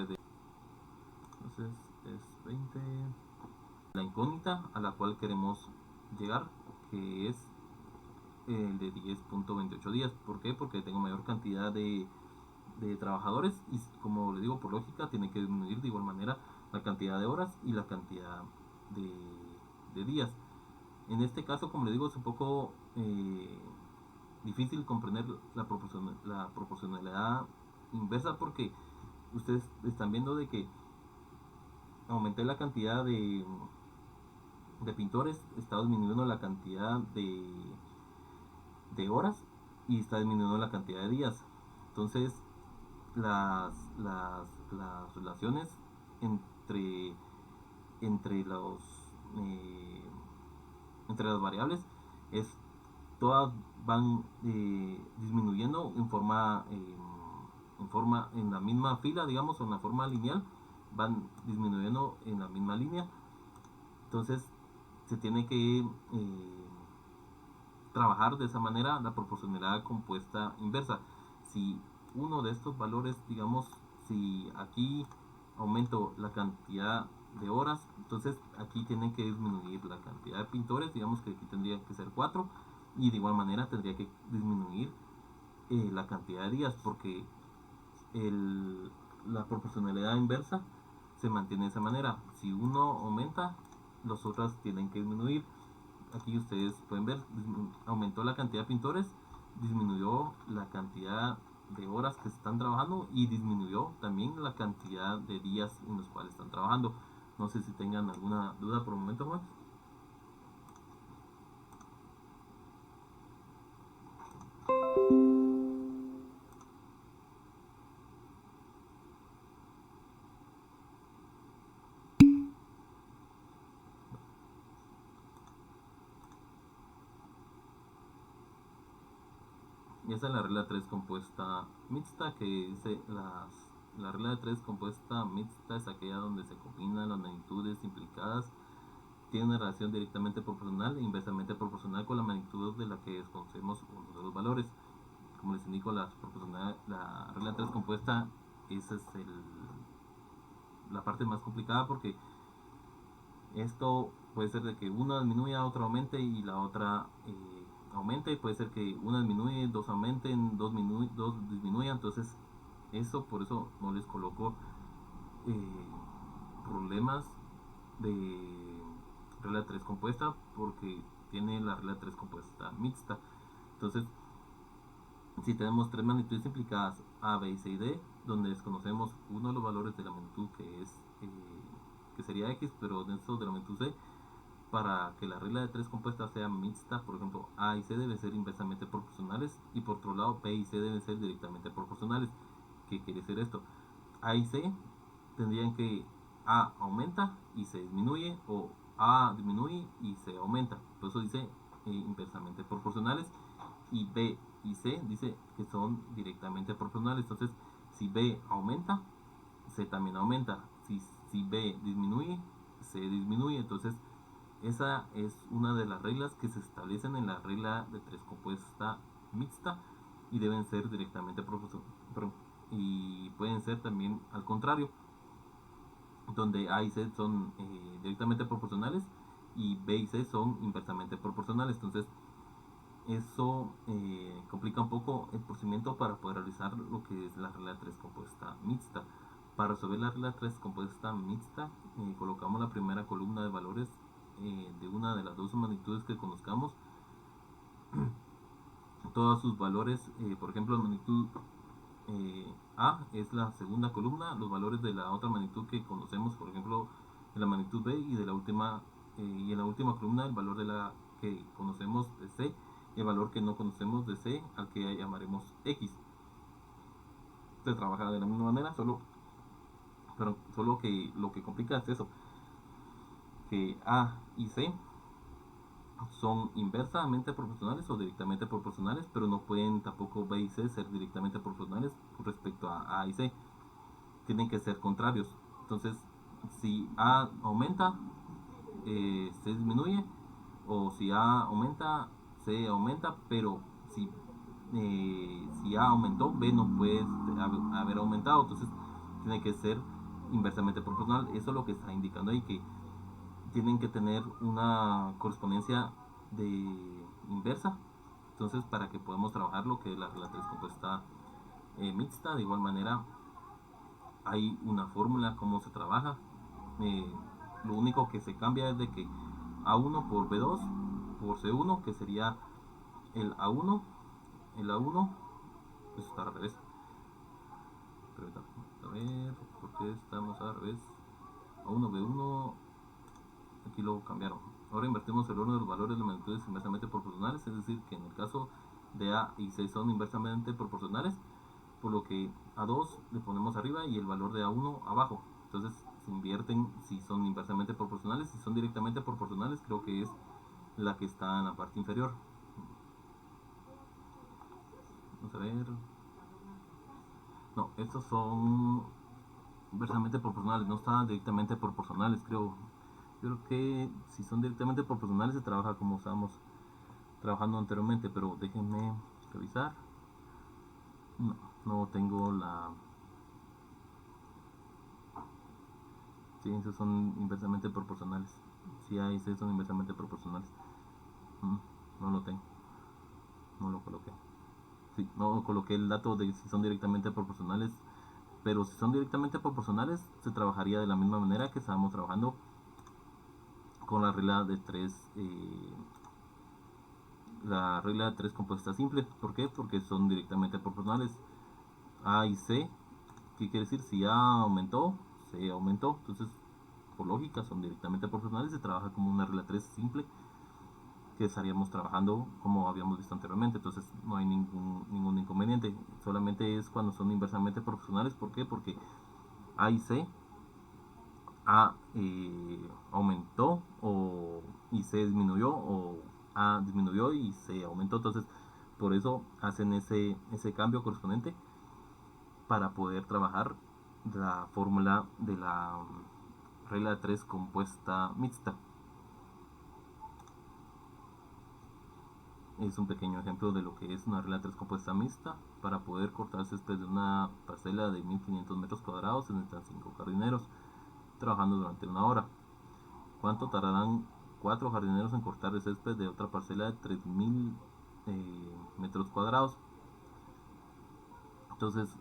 de, entonces es 20. La incógnita a la cual queremos llegar, que es el de 10.28 días. ¿Por qué? Porque tengo mayor cantidad de trabajadores y, como le digo, por lógica tiene que disminuir de igual manera la cantidad de horas y la cantidad de días. En este caso, como le digo, es un poco difícil comprender la proporcionalidad inversa, porque ustedes están viendo de que aumenté la cantidad de pintores, está disminuyendo la cantidad de horas y está disminuyendo la cantidad de días. Entonces las relaciones entre entre los entre las variables es todas van disminuyendo en la misma fila, digamos, o en la forma lineal, van disminuyendo en la misma línea. Entonces se tiene que trabajar de esa manera la proporcionalidad compuesta inversa. Si uno de estos valores, digamos, si aquí aumento la cantidad de horas, entonces aquí tienen que disminuir la cantidad de pintores, digamos que aquí tendría que ser 4, y de igual manera tendría que disminuir la cantidad de días, porque la proporcionalidad inversa se mantiene de esa manera. Si uno aumenta, los otros tienen que disminuir. Aquí ustedes pueden ver, aumentó la cantidad de pintores, disminuyó la cantidad de horas que se están trabajando y disminuyó también la cantidad de días en los cuales están trabajando. No sé si tengan alguna duda por el momento, Juan. Y esa es la regla 3 compuesta mixta, que dice la regla de 3 compuesta mixta es aquella donde se combinan las magnitudes implicadas, tiene una relación directamente proporcional e inversamente proporcional con la magnitud de la que desconocemos uno de los valores. Como les indico, la regla de 3 compuesta, esa es la parte más complicada, porque esto puede ser de que una disminuya, otra aumente y la otra aumente. Puede ser que una disminuye, dos aumenten, dos disminuyan. Entonces por eso no les coloco problemas de regla 3 compuesta, porque tiene la regla 3 compuesta mixta. Entonces, si tenemos tres magnitudes implicadas A, B y C y D, donde desconocemos uno de los valores de la magnitud que sería X, pero dentro de la magnitud C, para que la regla de 3 compuesta sea mixta, por ejemplo, A y C deben ser inversamente proporcionales, y por otro lado B y C deben ser directamente proporcionales. ¿Qué quiere decir esto? A y C tendrían que A aumenta y C disminuye, o A disminuye y C aumenta. Por eso dice inversamente proporcionales, y B y C dice que son directamente proporcionales. Entonces, si B aumenta, C también aumenta. Si B disminuye, C disminuye. Entonces, esa es una de las reglas que se establecen en la regla de 3 compuesta mixta, y deben ser directamente proporcionales. Y pueden ser también al contrario, donde A y C son directamente proporcionales y B y C son inversamente proporcionales. Entonces eso complica un poco el procedimiento para poder realizar lo que es la regla 3 compuesta mixta. Para resolver la regla 3 compuesta mixta, colocamos la primera columna de valores de una de las dos magnitudes que conozcamos, todos sus valores. Por ejemplo, la magnitud A es la segunda columna, los valores de la otra magnitud que conocemos, por ejemplo, de la magnitud B, y de la última y en la última columna el valor de la que conocemos de C, y el valor que no conocemos de C, al que llamaremos X. Se trabaja de la misma manera, solo que lo que complica es eso, que A y C son inversamente proporcionales o directamente proporcionales, pero no pueden tampoco B y C ser directamente proporcionales con respecto a A y C. Tienen que ser contrarios. Entonces, si A aumenta, C disminuye, o si A aumenta, C aumenta, pero si A aumentó, B no puede haber aumentado, entonces tiene que ser inversamente proporcional. Eso es lo que está indicando ahí, que tienen que tener una correspondencia de inversa. Entonces, para que podamos trabajar lo que es la regla 3 compuesta mixta, de igual manera hay una fórmula cómo se trabaja. Lo único que se cambia es de que A1 por B2 por C1, que sería el A1, eso está al revés. Pero a ver, ¿por qué estamos al revés? A1, B1, aquí lo cambiaron. Ahora invertimos el orden de los valores de magnitudes inversamente proporcionales, es decir, que en el caso de A y C son inversamente proporcionales, por lo que A2 le ponemos arriba y el valor de A1 abajo. Entonces se invierten si son inversamente proporcionales. Si son directamente proporcionales, creo que es la que está en la parte inferior. Vamos a ver. No, estos son inversamente proporcionales, no están directamente proporcionales, creo. Yo creo que si son directamente proporcionales se trabaja como estábamos trabajando anteriormente, pero déjenme revisar. No, no tengo la... Sí, esos son inversamente proporcionales. Si A y C son inversamente proporcionales. No lo tengo. No lo coloqué. Sí, no coloqué el dato de si son directamente proporcionales. Pero si son directamente proporcionales, se trabajaría de la misma manera que estábamos trabajando con la regla de 3. La regla de 3 compuesta simple. ¿Por qué? Porque son directamente proporcionales. A y C. ¿Qué quiere decir? Si A aumentó, C aumentó. Entonces, por lógica, son directamente proporcionales. Se trabaja como una regla 3 simple, que estaríamos trabajando como habíamos visto anteriormente. Entonces no hay ningún inconveniente. Solamente es cuando son inversamente proporcionales. ¿Por qué? Porque A y C, A aumentó y C disminuyó, o A disminuyó y C aumentó. Entonces por eso hacen ese cambio correspondiente para poder trabajar la fórmula de la regla de 3 compuesta mixta. Es un pequeño ejemplo de lo que es una regla 3 compuesta mixta. Para poder cortar césped de una parcela de 1500 metros cuadrados se necesitan 5 jardineros trabajando durante una hora. ¿Cuánto tardarán 4 jardineros en cortar el césped de otra parcela de 3000 metros cuadrados? Entonces,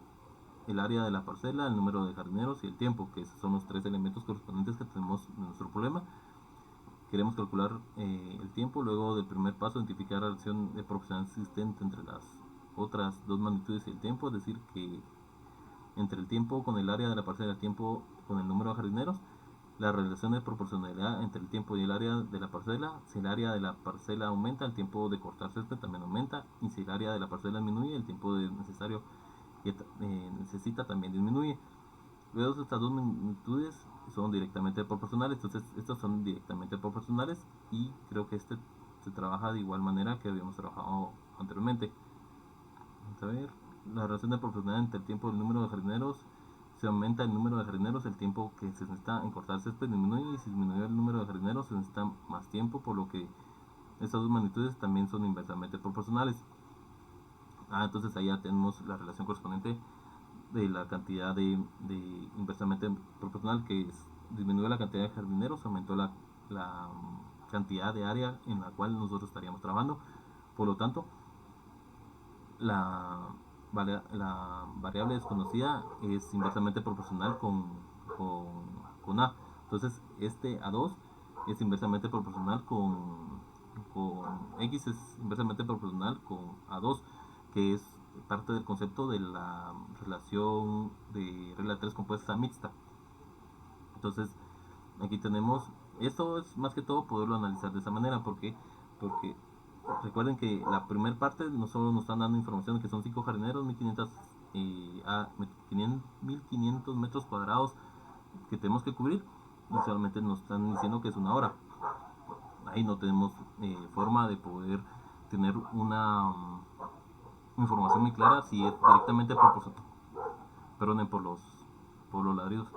el área de la parcela, el número de jardineros y el tiempo, que esos son los 3 elementos correspondientes que tenemos en nuestro problema. Queremos calcular el tiempo. Luego del primer paso, identificar la relación de proporcionalidad existente entre las otras dos magnitudes y el tiempo, es decir, que entre el tiempo con el área de la parcela y el tiempo con el número de jardineros. La relación de proporcionalidad entre el tiempo y el área de la parcela: si el área de la parcela aumenta, el tiempo de cortar césped también aumenta, y si el área de la parcela disminuye, el tiempo necesario que necesita también disminuye. Luego estas dos magnitudes son directamente proporcionales. Entonces estos son directamente proporcionales, y creo que este se trabaja de igual manera que habíamos trabajado anteriormente. Vamos a ver. La relación de proporcionalidad entre el tiempo y el número de jardineros: si aumenta el número de jardineros, el tiempo que se necesita en cortar césped disminuye, y si disminuye el número de jardineros se necesita más tiempo, por lo que estas dos magnitudes también son inversamente proporcionales. Entonces ahí ya tenemos la relación correspondiente de la cantidad de inversamente proporcional, que es disminuyó la cantidad de jardineros, aumentó la cantidad de área en la cual nosotros estaríamos trabajando. Por lo tanto, la variable desconocida es inversamente proporcional con A. Entonces este A2 es inversamente proporcional con X, es inversamente proporcional con A2, que es parte del concepto de la relación de regla 3 compuesta mixta. Entonces aquí tenemos, esto es más que todo poderlo analizar de esa manera. Porque recuerden que la primera parte no solo nos están dando información de que son 5 jardineros, 1500 metros cuadrados que tenemos que cubrir, y solamente nos están diciendo que es una hora. ahí no tenemos forma de poder tener una información muy clara si es directamente proporcional, perdonen por los ladridos,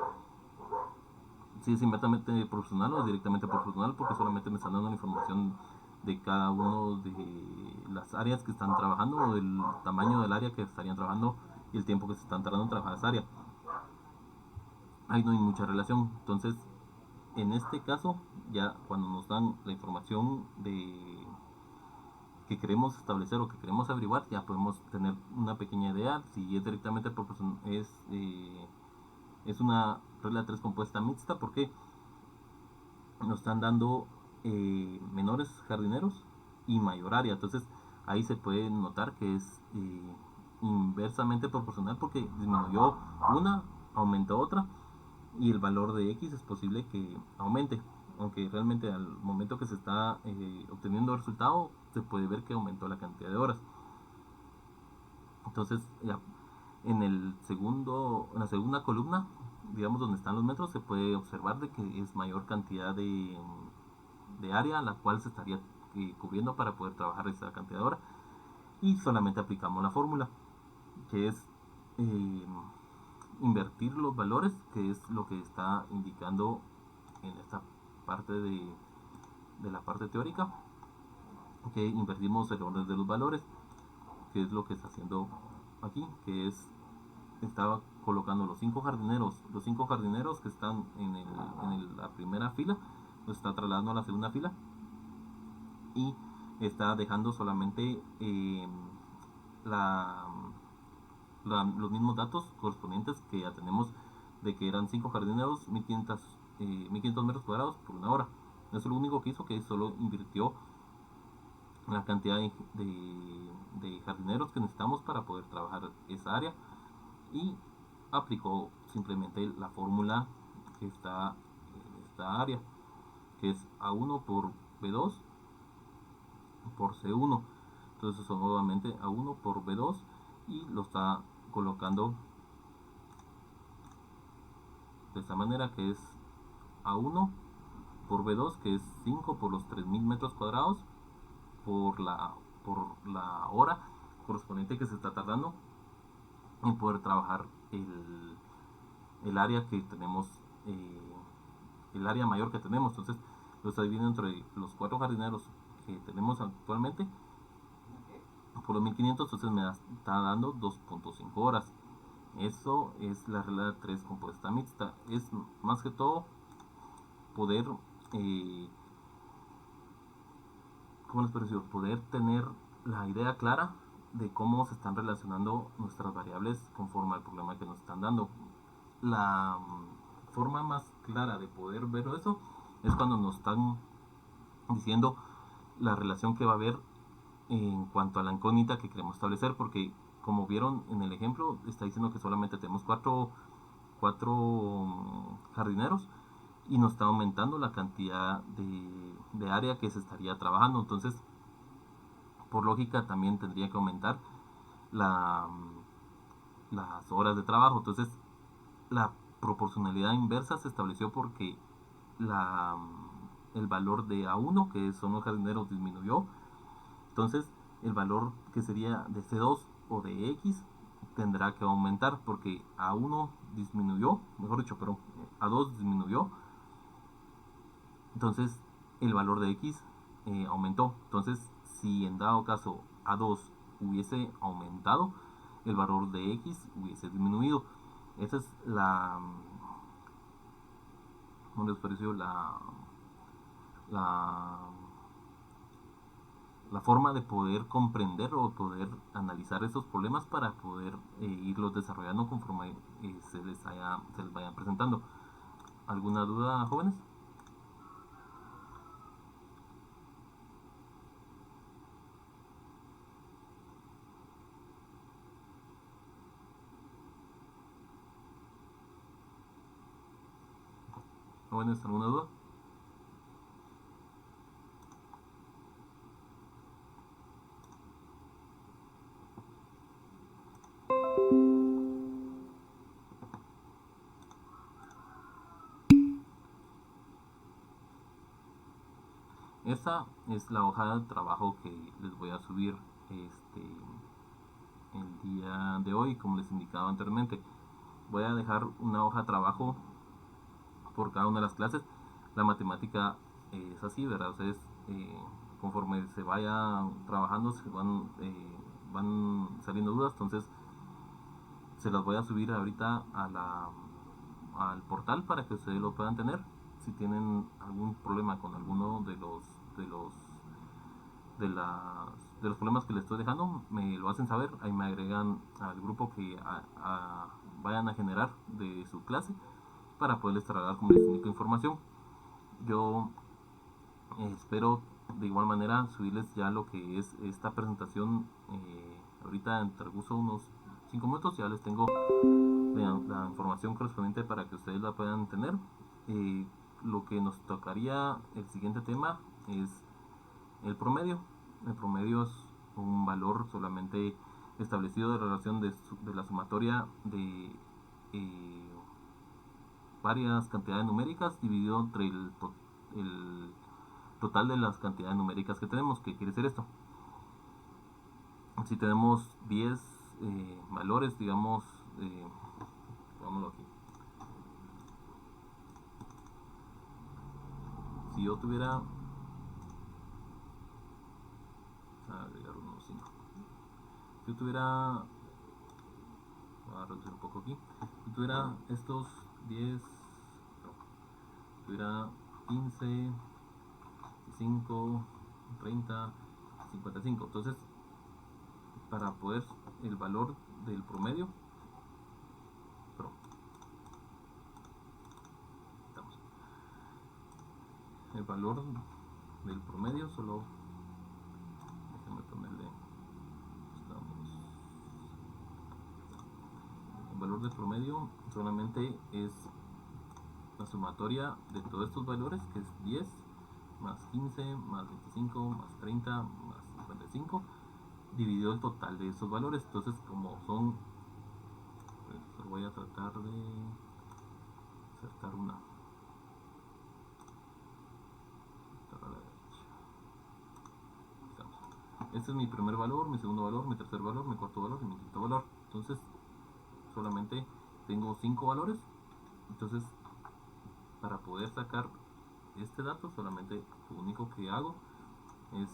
si es inmediatamente proporcional o es directamente proporcional, porque solamente me están dando la información de cada uno de las áreas que están trabajando, o del tamaño del área que estarían trabajando y el tiempo que se están tardando en trabajar esa área. Ahí no hay mucha relación. Entonces, en este caso, ya cuando nos dan la información de que queremos establecer o que queremos averiguar, ya podemos tener una pequeña idea si es directamente proporcional, es una regla de tres compuesta mixta, porque nos están dando menores jardineros y mayor área. Entonces ahí se puede notar que es inversamente proporcional, porque disminuyó una, aumentó otra, y el valor de X es posible que aumente, aunque realmente al momento que se está obteniendo el resultado se puede ver que aumentó la cantidad de horas. Entonces ya en la segunda columna, digamos donde están los metros, se puede observar de que es mayor cantidad de área la cual se estaría cubriendo para poder trabajar esa cantidad de horas, y solamente aplicamos la fórmula, que es eh, invertir los valores, que es lo que está indicando en esta parte de la parte teórica, que invertimos el orden de los valores, que es lo que está haciendo aquí, que es estaba colocando los cinco jardineros que están la primera fila, los está trasladando a la segunda fila, y está dejando solamente la, los mismos datos correspondientes que ya tenemos, de que eran 5 jardineros, 1500 metros cuadrados por una hora. Eso es lo único que hizo, que solo invirtió la cantidad de jardineros que necesitamos para poder trabajar esa área, y aplicó simplemente la fórmula que está en esta área, que es A1 por B2 por C1. Entonces son nuevamente A1 por B2, y lo está colocando de esta manera, que es A1 por B2, que es 5 por los 3000 metros cuadrados por la hora correspondiente que se está tardando en poder trabajar el área que tenemos, el área mayor que tenemos. Entonces lo está dividiendo entre los 4 jardineros que tenemos actualmente por los 1500, entonces me está dando 2.5 horas. Eso es la regla de 3 compuesta mixta. Es más que todo poder, ¿cómo les pareció? Poder tener la idea clara de cómo se están relacionando nuestras variables conforme al problema que nos están dando. La forma más clara de poder ver eso es cuando nos están diciendo la relación que va a haber en cuanto a la incógnita que queremos establecer, porque como vieron en el ejemplo, está diciendo que solamente tenemos cuatro jardineros, y nos está aumentando la cantidad de área que se estaría trabajando. Entonces, por lógica, también tendría que aumentar la, las horas de trabajo. Entonces, la proporcionalidad inversa se estableció porque la, el valor de A1, que son los jardineros, disminuyó. Entonces, el valor que sería de C2 o de X tendrá que aumentar, porque A1 disminuyó, mejor dicho, pero A2 disminuyó. Entonces, el valor de X aumentó. Entonces, si en dado caso A2 hubiese aumentado, el valor de X hubiese disminuido. Esa es ¿cómo les pareció? La, la forma de poder comprender o poder analizar esos problemas para poder irlos desarrollando conforme se les vayan presentando. ¿Alguna duda, jóvenes? ¿Jóvenes, alguna duda? esa es la hoja de trabajo que les voy a subir el día de hoy, como les indicaba anteriormente. Voy a dejar una hoja de trabajo por cada una de las clases. La matemática es así, ¿verdad? Ustedes conforme se vaya trabajando van saliendo dudas, entonces se las voy a subir ahorita al portal para que ustedes lo puedan tener. Si tienen algún problema con alguno de los problemas que les estoy dejando, me lo hacen saber. Ahí me agregan al grupo que vayan a generar de su clase para poderles trasladar, como les indico, información. Yo espero de igual manera subirles ya lo que es esta presentación. Ahorita en transcurso unos 5 minutos ya les tengo la información correspondiente para que ustedes la puedan tener. Lo que nos tocaría, el siguiente tema, es el promedio. El promedio es un valor solamente establecido de relación de la sumatoria de varias cantidades numéricas dividido entre el total de las cantidades numéricas que tenemos. ¿Qué quiere decir esto? Si tenemos 10 valores, digamos, vámonos aquí. Si yo tuviera agregar unos 5. Si yo tuviera, voy a reducir un poco aquí. Si tuviera estos 10, no, tuviera 15, 5, 30, 55. Entonces, para poder el valor del promedio, pero, el valor del promedio solo, déjenme ponerle, el valor del promedio solamente es la sumatoria de todos estos valores, que es 10 más 15 más 25 más 30 más 55 dividido el total de esos valores. Entonces, como son, pues, voy a tratar de insertar una a la derecha. Este es mi primer valor, mi segundo valor, mi tercer valor, mi cuarto valor y mi quinto valor. Entonces solamente tengo 5 valores. Entonces, para poder sacar este dato, solamente lo único que hago es